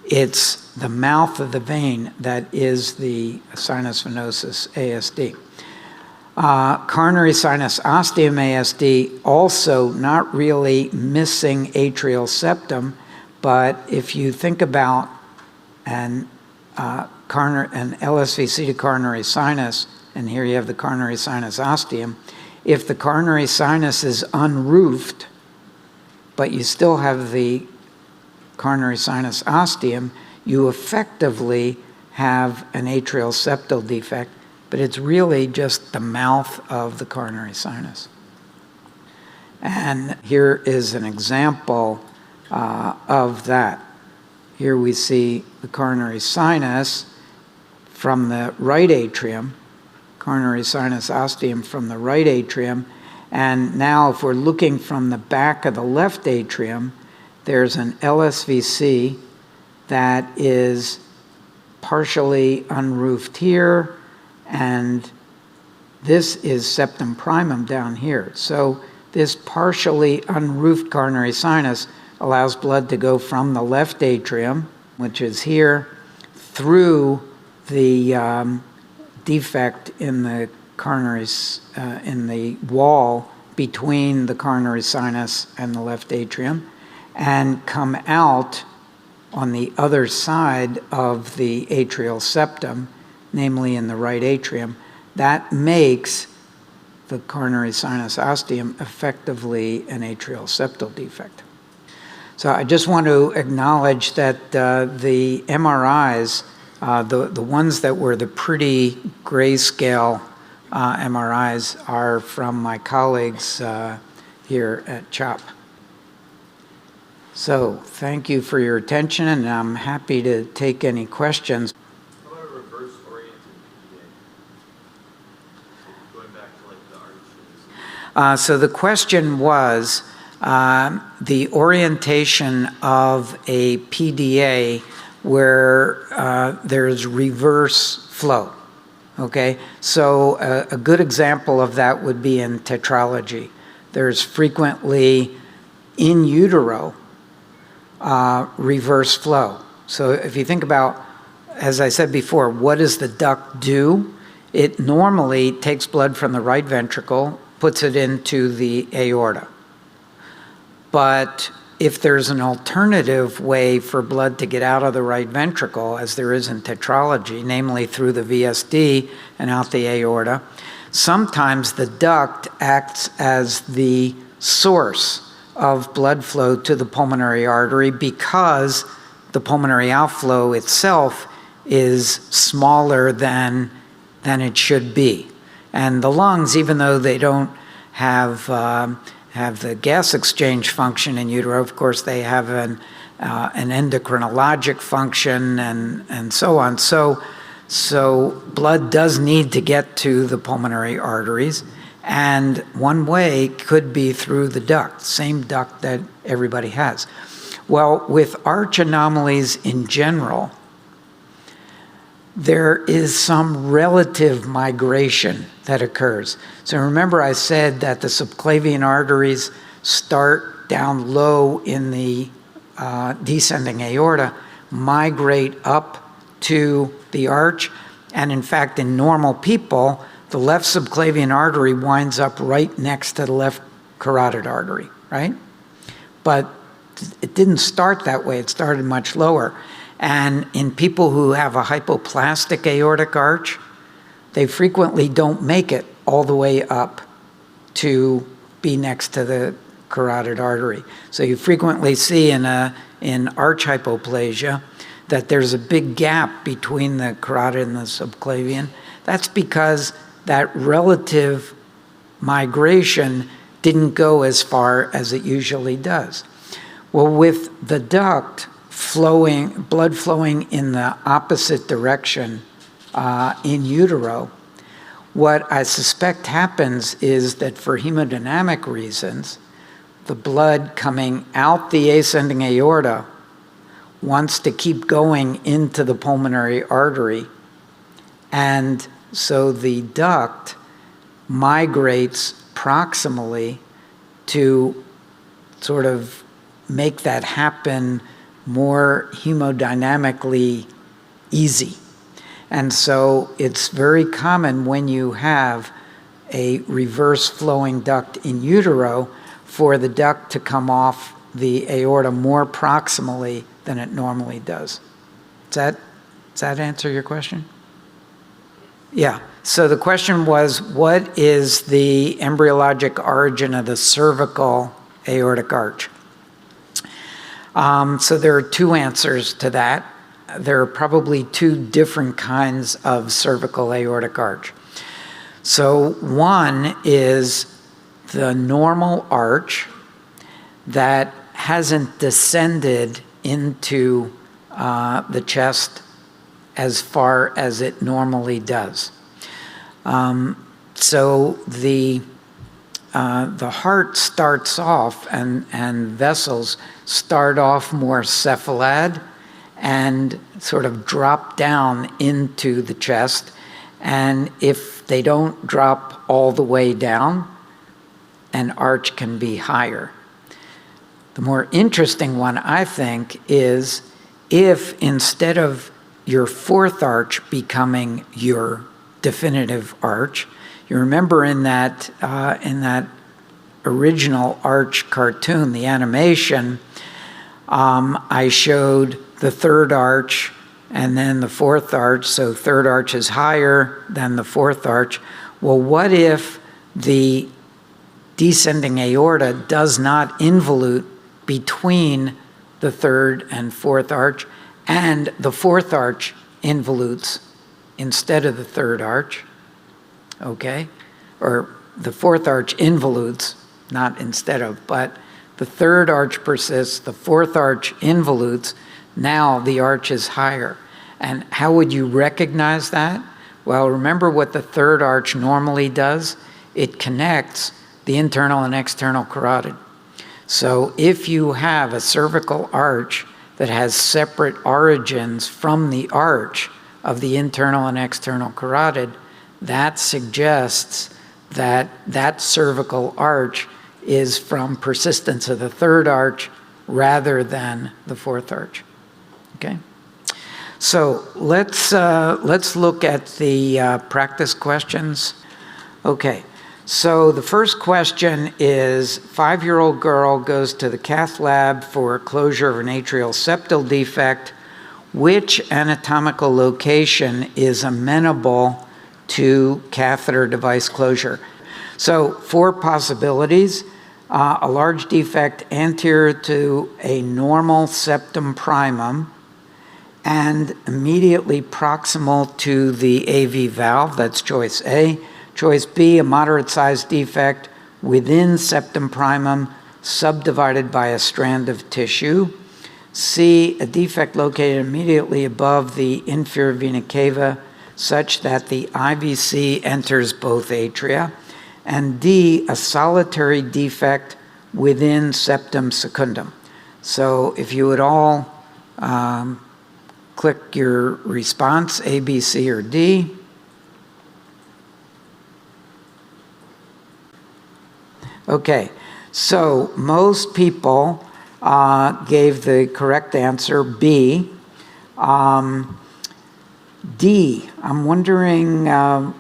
It's the mouth of the vein that is the sinus venosus ASD. Coronary sinus ostium ASD, also not really missing atrial septum, but if you think about an LSVC to coronary sinus, and here you have the coronary sinus ostium, if the coronary sinus is unroofed, but you still have the coronary sinus ostium, you effectively have an atrial septal defect, but it's really just the mouth of the coronary sinus. And here is an example of that. Here we see the coronary sinus from the right atrium, coronary sinus ostium from the right atrium, and now if we're looking from the back of the left atrium, there's an LSVC that is partially unroofed here, and this is septum primum down here. So this partially unroofed coronary sinus allows blood to go from the left atrium, which is here, through the defect in the coronary, in the wall between the coronary sinus and the left atrium, and come out on the other side of the atrial septum, namely in the right atrium, that makes the coronary sinus ostium effectively an atrial septal defect. So I just want to acknowledge that the MRIs, the ones that were the pretty grayscale MRIs, are from my colleagues here at CHOP. So thank you for your attention, and I'm happy to take any questions. How about a reverse-oriented PDA? Going back to like the arches. So the question was the orientation of a PDA where there's reverse flow. Okay, so a good example of that would be in tetralogy. There's frequently in utero reverse flow. So if you think about, as I said before, what does the duct do? It normally takes blood from the right ventricle, puts it into the aorta. But if there's an alternative way for blood to get out of the right ventricle, as there is in tetralogy, namely through the VSD and out the aorta, sometimes the duct acts as the source of blood flow to the pulmonary artery because the pulmonary outflow itself is smaller than it should be. And the lungs, even though they don't have the gas exchange function in utero, of course they have an endocrinologic function and so on. So blood does need to get to the pulmonary arteries, and one way could be through the duct, same duct that everybody has. Well, with arch anomalies in general, there is some relative migration that occurs. So remember I said that the subclavian arteries start down low in the descending aorta, migrate up to the arch, and in fact in normal people, the left subclavian artery winds up right next to the left carotid artery, right? But it didn't start that way, it started much lower. And in people who have a hypoplastic aortic arch, they frequently don't make it all the way up to be next to the carotid artery. So you frequently see in arch hypoplasia that there's a big gap between the carotid and the subclavian. That's because that relative migration didn't go as far as it usually does. Well, with the duct blood flowing in the opposite direction in utero, what I suspect happens is that for hemodynamic reasons, the blood coming out the ascending aorta wants to keep going into the pulmonary artery, and so the duct migrates proximally to sort of make that happen more hemodynamically easy. And so it's very common when you have a reverse flowing duct in utero for the duct to come off the aorta more proximally than it normally does. Does that answer your question? Yeah. So the question was, what is the embryologic origin of the cervical aortic arch? So there are two answers to that. There are probably two different kinds of cervical aortic arch. So one is the normal arch that hasn't descended into the chest as far as it normally does. So the heart starts off and vessels start off more cephalad and sort of drop down into the chest. And if they don't drop all the way down, an arch can be higher. The more interesting one, I think, is if instead of your fourth arch becoming your definitive arch, you remember in that original arch cartoon, the animation, I showed the third arch, and then the fourth arch, so third arch is higher than the fourth arch. Well, what if the descending aorta does not involute between the third and fourth arch, and the fourth arch involutes instead of the third arch, okay? Or the fourth arch involutes, not instead of, but the third arch persists, the fourth arch involutes, now the arch is higher. And how would you recognize that? Well, remember what the third arch normally does? It connects the internal and external carotid. So if you have a cervical arch that has separate origins from the arch of the internal and external carotid, that suggests that that cervical arch is from persistence of the third arch rather than the fourth arch. Okay? So let's look at the practice questions. Okay, so the first question is, 5-year-old girl goes to the cath lab for closure of an atrial septal defect. Which anatomical location is amenable to catheter device closure? So 4 possibilities. A large defect anterior to a normal septum primum and immediately proximal to the AV valve, that's choice A. Choice B, a moderate-sized defect within septum primum subdivided by a strand of tissue. C, a defect located immediately above the inferior vena cava such that the IVC enters both atria. And D, a solitary defect within septum secundum. So if you would all click your response, A, B, C, or D. Okay, so most people gave the correct answer, B. D, I'm wondering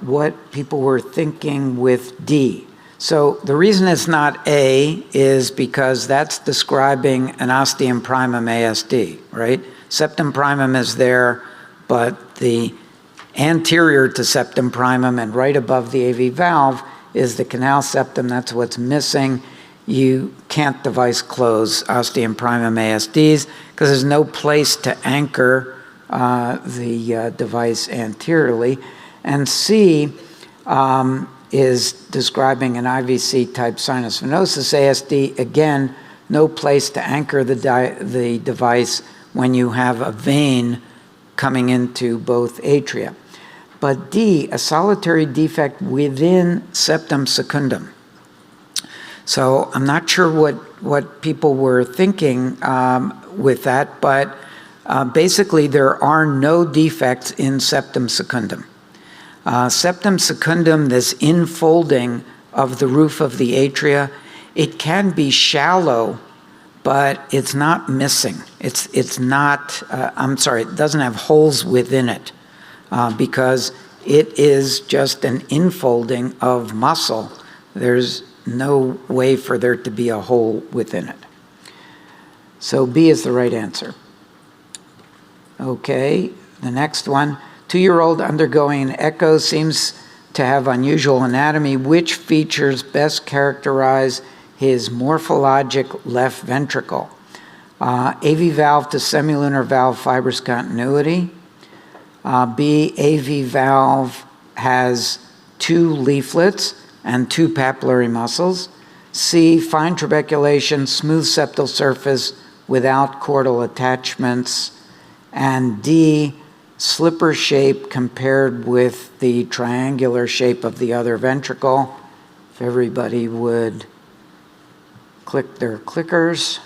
what people were thinking with D. So the reason it's not A is because that's describing an ostium primum ASD, right? Septum primum is there, but the anterior to septum primum and right above the AV valve is the canal septum. That's what's missing. You can't device close ostium primum ASDs because there's no place to anchor the device anteriorly. And C is describing an IVC type sinus venosus ASD. Again, no place to anchor the device when you have a vein coming into both atria. But D, a solitary defect within septum secundum. So I'm not sure what people were thinking with that, but basically there are no defects in septum secundum. Septum secundum, this infolding of the roof of the atria, it can be shallow, but it's not missing. It's not, it doesn't have holes within it because it is just an infolding of muscle. There's no way for there to be a hole within it. So B is the right answer. Okay, the next one. 2-year-old undergoing an echo seems to have unusual anatomy. Which features best characterize his morphologic left ventricle? AV valve to semilunar valve fibrous continuity. B, AV valve has 2 leaflets and 2 papillary muscles. C, fine trabeculation, smooth septal surface without chordal attachments. And D, slipper shape compared with the triangular shape of the other ventricle. If everybody would click their clickers.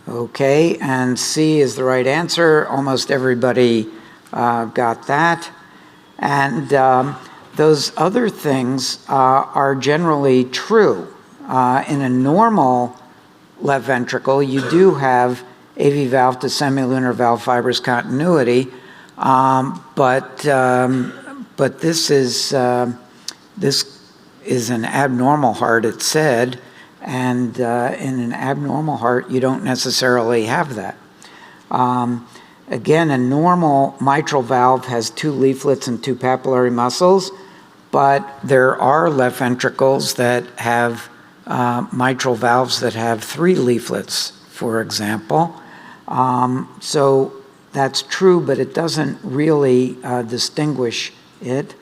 Okay, and C is the right answer. Almost everybody got that. And those other things are generally true. In a normal left ventricle, you do have AV valve to semilunar valve fibrous continuity, but this is an abnormal heart, it's said, and in an abnormal heart, you don't necessarily have that. Again, a normal mitral valve has 2 leaflets and 2 papillary muscles, but there are left ventricles that have mitral valves that have 3 leaflets, for example. So that's true, but it doesn't really distinguish it.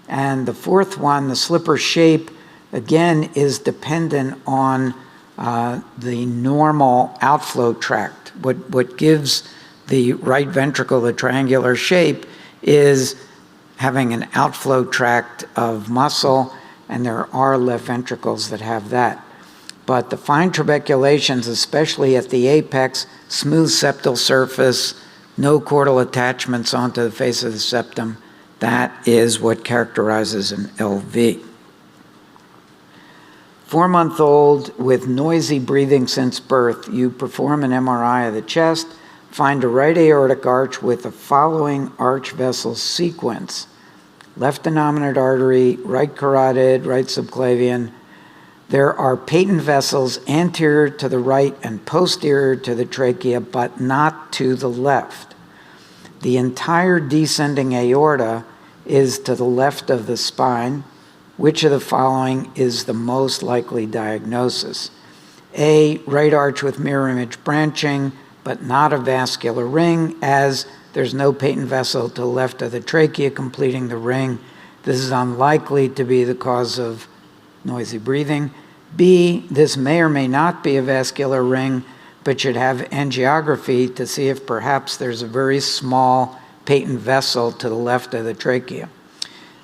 And the fourth one, the slipper shape, again, is dependent on the normal outflow tract. What gives the right ventricle the triangular shape is having an outflow tract of muscle, and there are left ventricles that have that. But the fine trabeculations, especially at the apex, smooth septal surface, no chordal attachments onto the face of the septum, that is what characterizes an LV. 4-month-old with noisy breathing since birth, you perform an MRI of the chest, find a right aortic arch with the following arch vessel sequence: left innominate artery, right carotid, right subclavian. There are patent vessels anterior to the right and posterior to the trachea, but not to the left. The entire descending aorta is to the left of the spine. Which of the following is the most likely diagnosis? A, right arch with mirror image branching, but not a vascular ring, as there's no patent vessel to the left of the trachea completing the ring. This is unlikely to be the cause of noisy breathing. B, this may or may not be a vascular ring, but should have angiography to see if perhaps there's a very small patent vessel to the left of the trachea.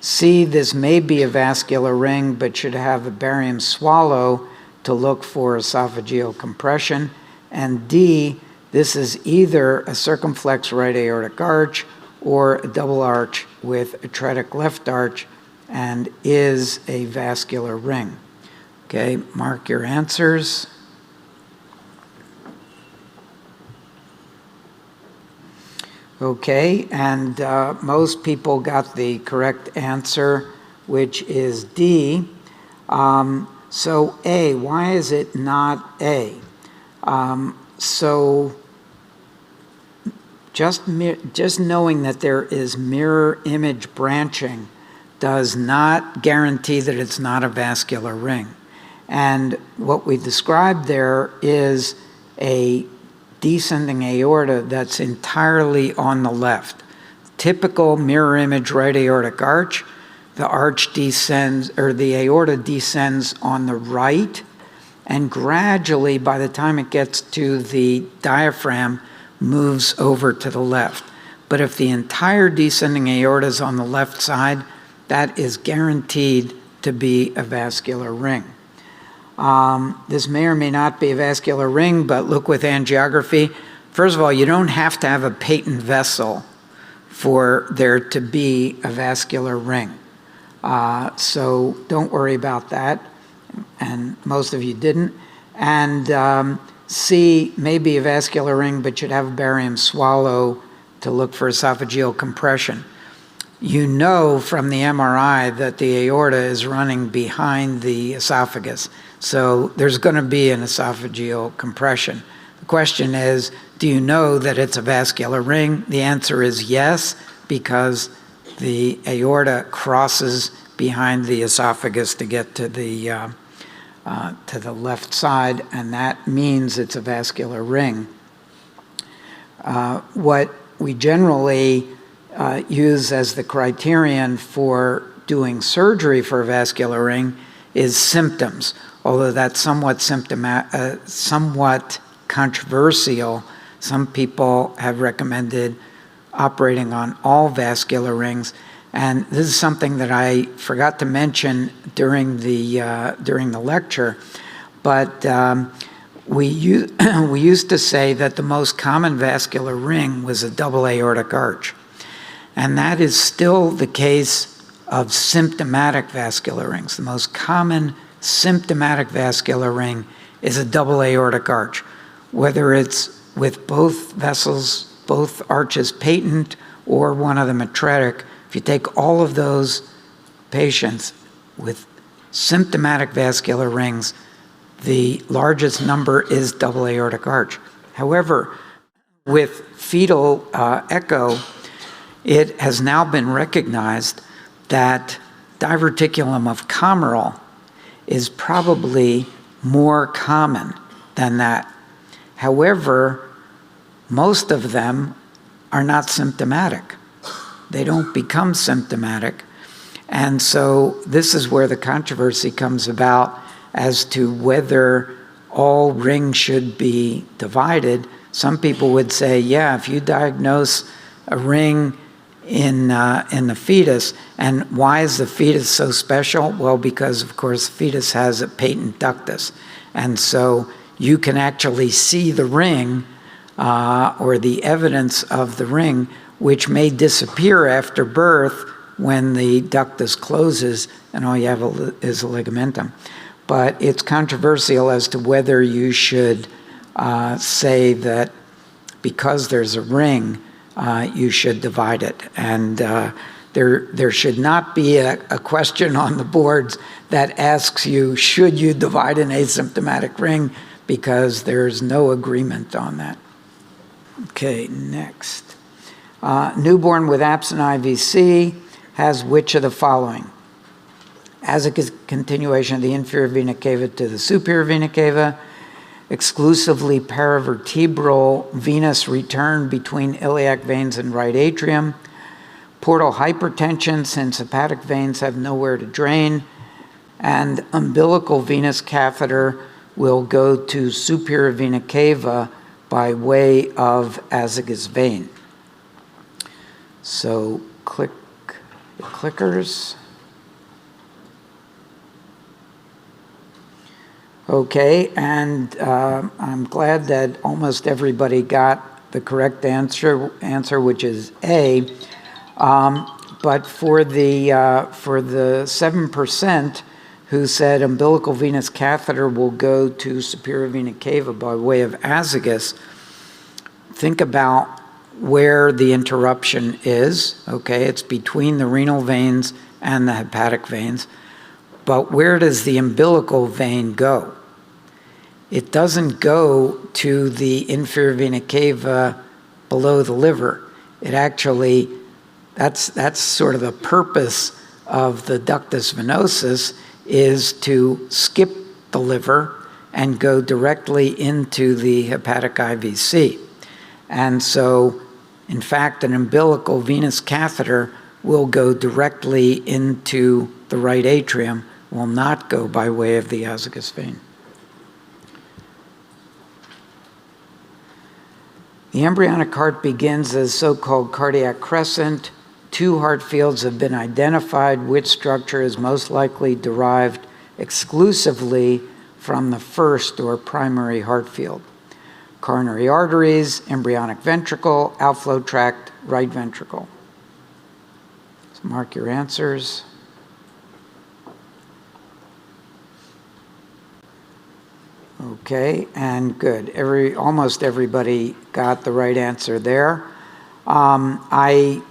C, this may be a vascular ring, but should have a barium swallow to look for esophageal compression. And D, this is either a circumflex right aortic arch or a double arch with atretic left arch and is a vascular ring. Okay, mark your answers. Okay, and most people got the correct answer, which is D. So A, why is it not A? So just knowing that there is mirror image branching does not guarantee that it's not a vascular ring. And what we described there is a descending aorta that's entirely on the left. Typical mirror image right aortic arch, the arch descends, or the aorta descends on the right, and gradually, by the time it gets to the diaphragm, moves over to the left. But if the entire descending aorta is on the left side, that is guaranteed to be a vascular ring. This may or may not be a vascular ring, but look with angiography. First of all, you don't have to have a patent vessel for there to be a vascular ring. So don't worry about that, and most of you didn't. And C may be a vascular ring, but should have a barium swallow to look for esophageal compression. You know from the MRI that the aorta is running behind the esophagus, so there's going to be an esophageal compression. The question is, do you know that it's a vascular ring? The answer is yes, because the aorta crosses behind the esophagus to get to the left side, and that means it's a vascular ring. What we generally use as the criterion for doing surgery for a vascular ring is symptoms, although that's somewhat controversial. Some people have recommended operating on all vascular rings, and this is something that I forgot to mention during the lecture, but we used to say that the most common vascular ring was a double aortic arch. And that is still the case of symptomatic vascular rings. The most common symptomatic vascular ring is a double aortic arch, whether it's with both vessels, both arches patent, or one of them atretic. If you take all of those patients with symptomatic vascular rings, the largest number is double aortic arch. However, with fetal echo, it has now been recognized that diverticulum of Commerle is probably more common than that. However, most of them are not symptomatic. They don't become symptomatic. And so this is where the controversy comes about as to whether all rings should be divided. Some people would say, yeah, if you diagnose a ring in the fetus, and why is the fetus so special? Well, because of course the fetus has a patent ductus, and so you can actually see the ring or the evidence of the ring, which may disappear after birth when the ductus closes and all you have is a ligamentum. But it's controversial as to whether you should say that because there's a ring, you should divide it. And there should not be a question on the boards that asks you, should you divide an asymptomatic ring, because there's no agreement on that. Okay, next. Newborn with absent IVC has which of the following? As a continuation of the inferior vena cava to the superior vena cava, exclusively paravertebral venous return between iliac veins and right atrium, portal hypertension since hepatic veins have nowhere to drain, and umbilical venous catheter will go to superior vena cava by way of azygous vein. So click the clickers. Okay, and I'm glad that almost everybody got the correct answer, which is A. But for the 7% who said umbilical venous catheter will go to superior vena cava by way of azygous, think about where the interruption is. Okay, it's between the renal veins and the hepatic veins. But where does the umbilical vein go? It doesn't go to the inferior vena cava below the liver. It actually, that's sort of the purpose of the ductus venosus, is to skip the liver and go directly into the hepatic IVC. And so, in fact, an umbilical venous catheter will go directly into the right atrium, will not go by way of the azygous vein. The embryonic heart begins as so-called cardiac crescent. 2 heart fields have been identified. Which structure is most likely derived exclusively from the first or primary heart field? Coronary arteries, embryonic ventricle, outflow tract, right ventricle. So mark your answers. Okay, and good. Almost everybody got the right answer there. I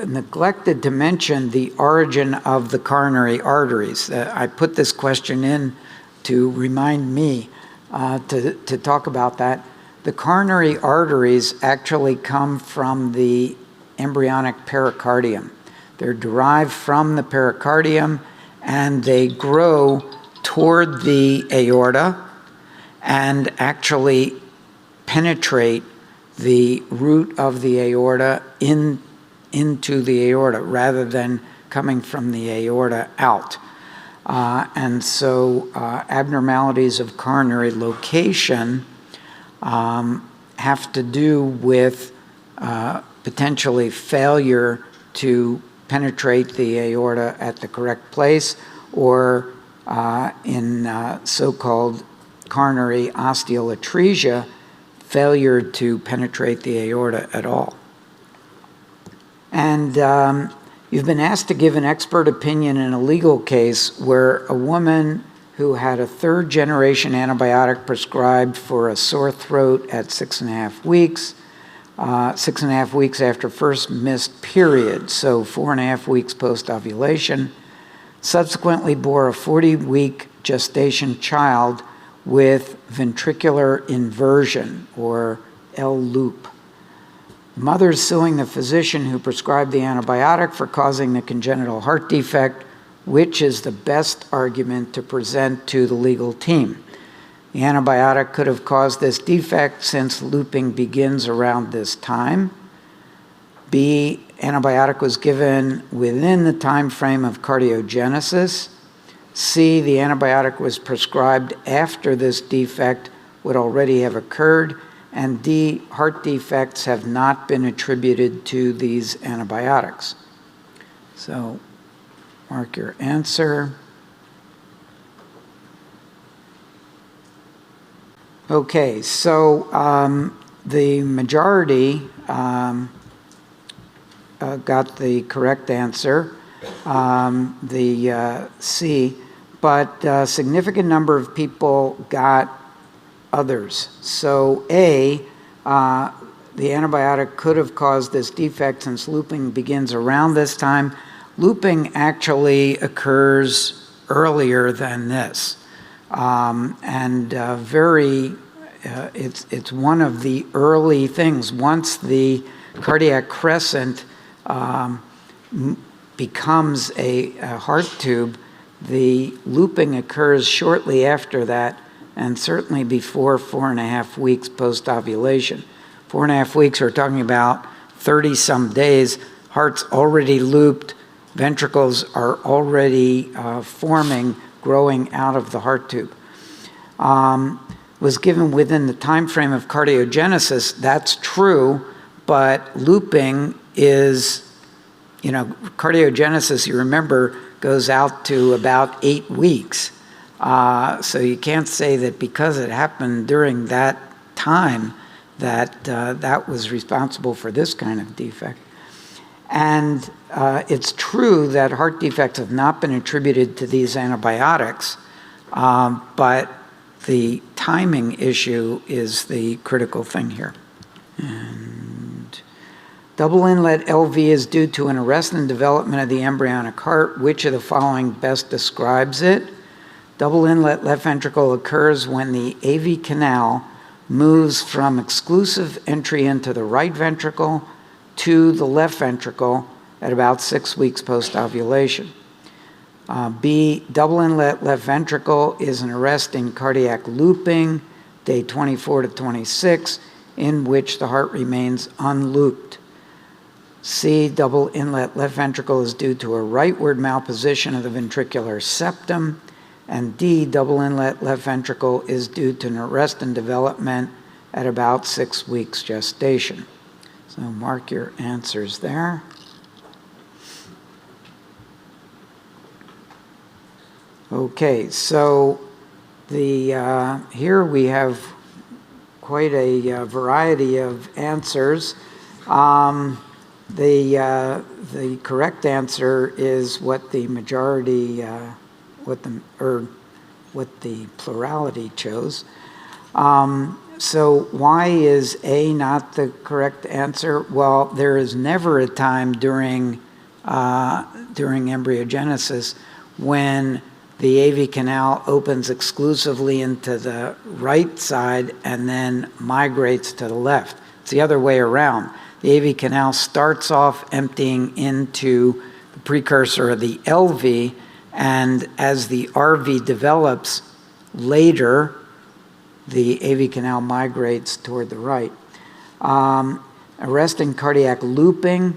neglected to mention the origin of the coronary arteries. I put this question in to remind me to talk about that. The coronary arteries actually come from the embryonic pericardium. They're derived from the pericardium, and they grow toward the aorta and actually penetrate the root of the aorta into the aorta rather than coming from the aorta out. And so abnormalities of coronary location have to do with potentially failure to penetrate the aorta at the correct place, or in so-called coronary osteoatresia, failure to penetrate the aorta at all. And you've been asked to give an expert opinion in a legal case where a woman who had a 3rd-generation antibiotic prescribed for a sore throat at 6.5 weeks, 6.5 weeks after first missed period, so 4.5 weeks post-ovulation, subsequently bore a 40-week gestation child with ventricular inversion, or L-loop. Mother is suing the physician who prescribed the antibiotic for causing the congenital heart defect, which is the best argument to present to the legal team. The antibiotic could have caused this defect since looping begins around this time. B, antibiotic was given within the time frame of cardiogenesis. C, the antibiotic was prescribed after this defect would already have occurred. And D, heart defects have not been attributed to these antibiotics. So mark your answer. Okay, so the majority got the correct answer, the C, but a significant number of people got others. So A, the antibiotic could have caused this defect since looping begins around this time. Looping actually occurs earlier than this. It's one of the early things. Once the cardiac crescent becomes a heart tube, the looping occurs shortly after that, and certainly before 4.5 weeks post-ovulation. 4.5 weeks, we're talking about 30-some days. Heart's already looped, ventricles are already forming, growing out of the heart tube. Was given within the time frame of cardiogenesis. That's true, but looping is, cardiogenesis, you remember, goes out to about 8 weeks. So you can't say that because it happened during that time that that was responsible for this kind of defect. And it's true that heart defects have not been attributed to these antibiotics, but the timing issue is the critical thing here. And double inlet LV is due to an arrest and development of the embryonic heart. Which of the following best describes it? Double inlet left ventricle occurs when the AV canal moves from exclusive entry into the right ventricle to the left ventricle at about 6 weeks post-ovulation. B, double inlet left ventricle is an arrest in cardiac looping, day 24 to 26, in which the heart remains unlooped. C, double inlet left ventricle is due to a rightward malposition of the ventricular septum. And D, double inlet left ventricle is due to an arrest and development at about 6 weeks gestation. So mark your answers there. Okay, so here we have quite a variety of answers. The correct answer is what the majority, what the plurality chose. So why is A not the correct answer? Well, there is never a time during embryogenesis when the AV canal opens exclusively into the right side and then migrates to the left. It's the other way around. The AV canal starts off emptying into the precursor of the LV, and as the RV develops later, the AV canal migrates toward the right. Arresting cardiac looping,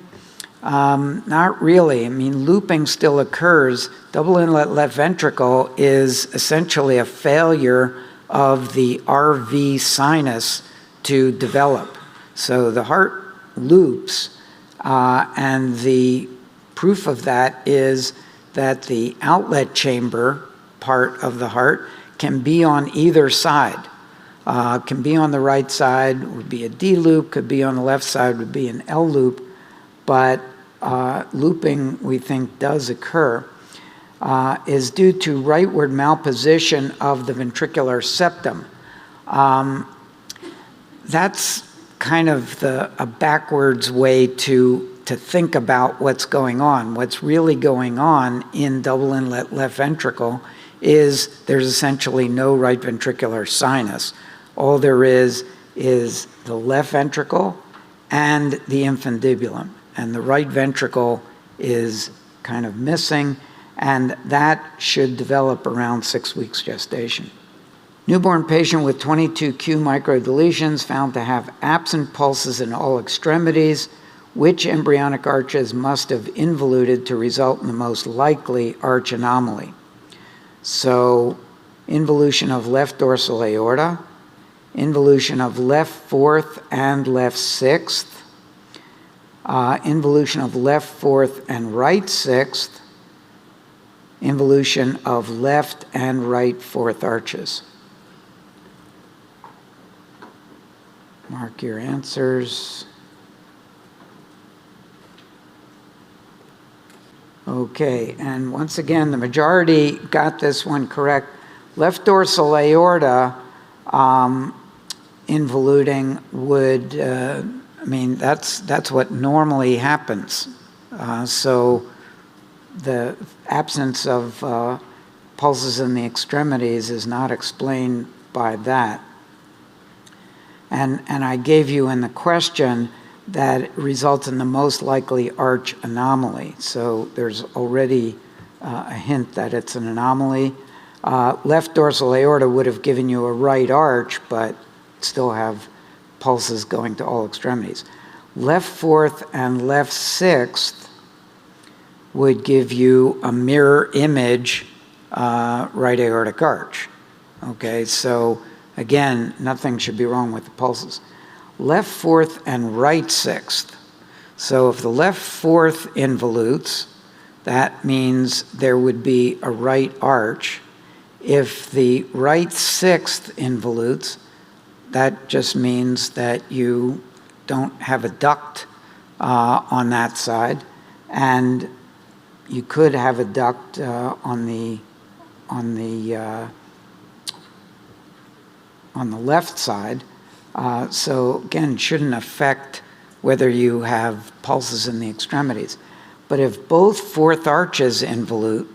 not really. I mean, looping still occurs. Double inlet left ventricle is essentially a failure of the RV sinus to develop. So the heart loops, and the proof of that is that the outlet chamber part of the heart can be on either side. Can be on the right side, would be a D loop, could be on the left side, would be an L loop, but looping, we think, does occur, is due to rightward malposition of the ventricular septum. That's kind of a backwards way to to think about what's going on. What's really going on in double inlet left ventricle is there's essentially no right ventricular sinus. All there is the left ventricle and the infundibulum, and the right ventricle is kind of missing, and that should develop around 6 weeks gestation. Newborn patient with 22q microdeletions found to have absent pulses in all extremities. Which embryonic arches must have involuted to result in the most likely arch anomaly? So, involution of left dorsal aorta, involution of left fourth and left sixth, involution of left fourth and right sixth, involution of left and right fourth arches. Mark your answers. Okay, and once again, the majority got this one correct. Left dorsal aorta involuting would, that's what normally happens. So the absence of pulses in the extremities is not explained by that. And I gave you in the question that it results in the most likely arch anomaly. So there's already a hint that it's an anomaly. Left dorsal aorta would have given you a right arch, but still have pulses going to all extremities. Left fourth and left sixth would give you a mirror image right aortic arch. Okay, so again, nothing should be wrong with the pulses. Left fourth and right sixth. So if the left fourth involutes, that means there would be a right arch. If the right sixth involutes, that just means that you don't have a duct on that side, and you could have a duct on the left side. So again, shouldn't affect whether you have pulses in the extremities. But if both fourth arches involute,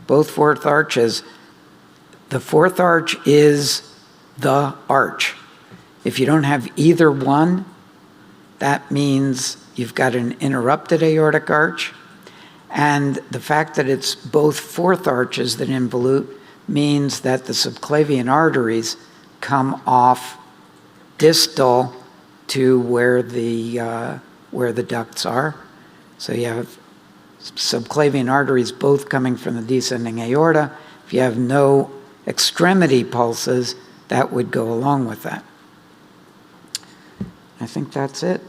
both fourth arches, the fourth arch is the arch. If you don't have either one, that means you've got an interrupted aortic arch. And the fact that it's both fourth arches that involute means that the subclavian arteries come off distal to where the ducts are. So you have subclavian arteries both coming from the descending aorta. If you have no extremity pulses, that would go along with that. I think that's it.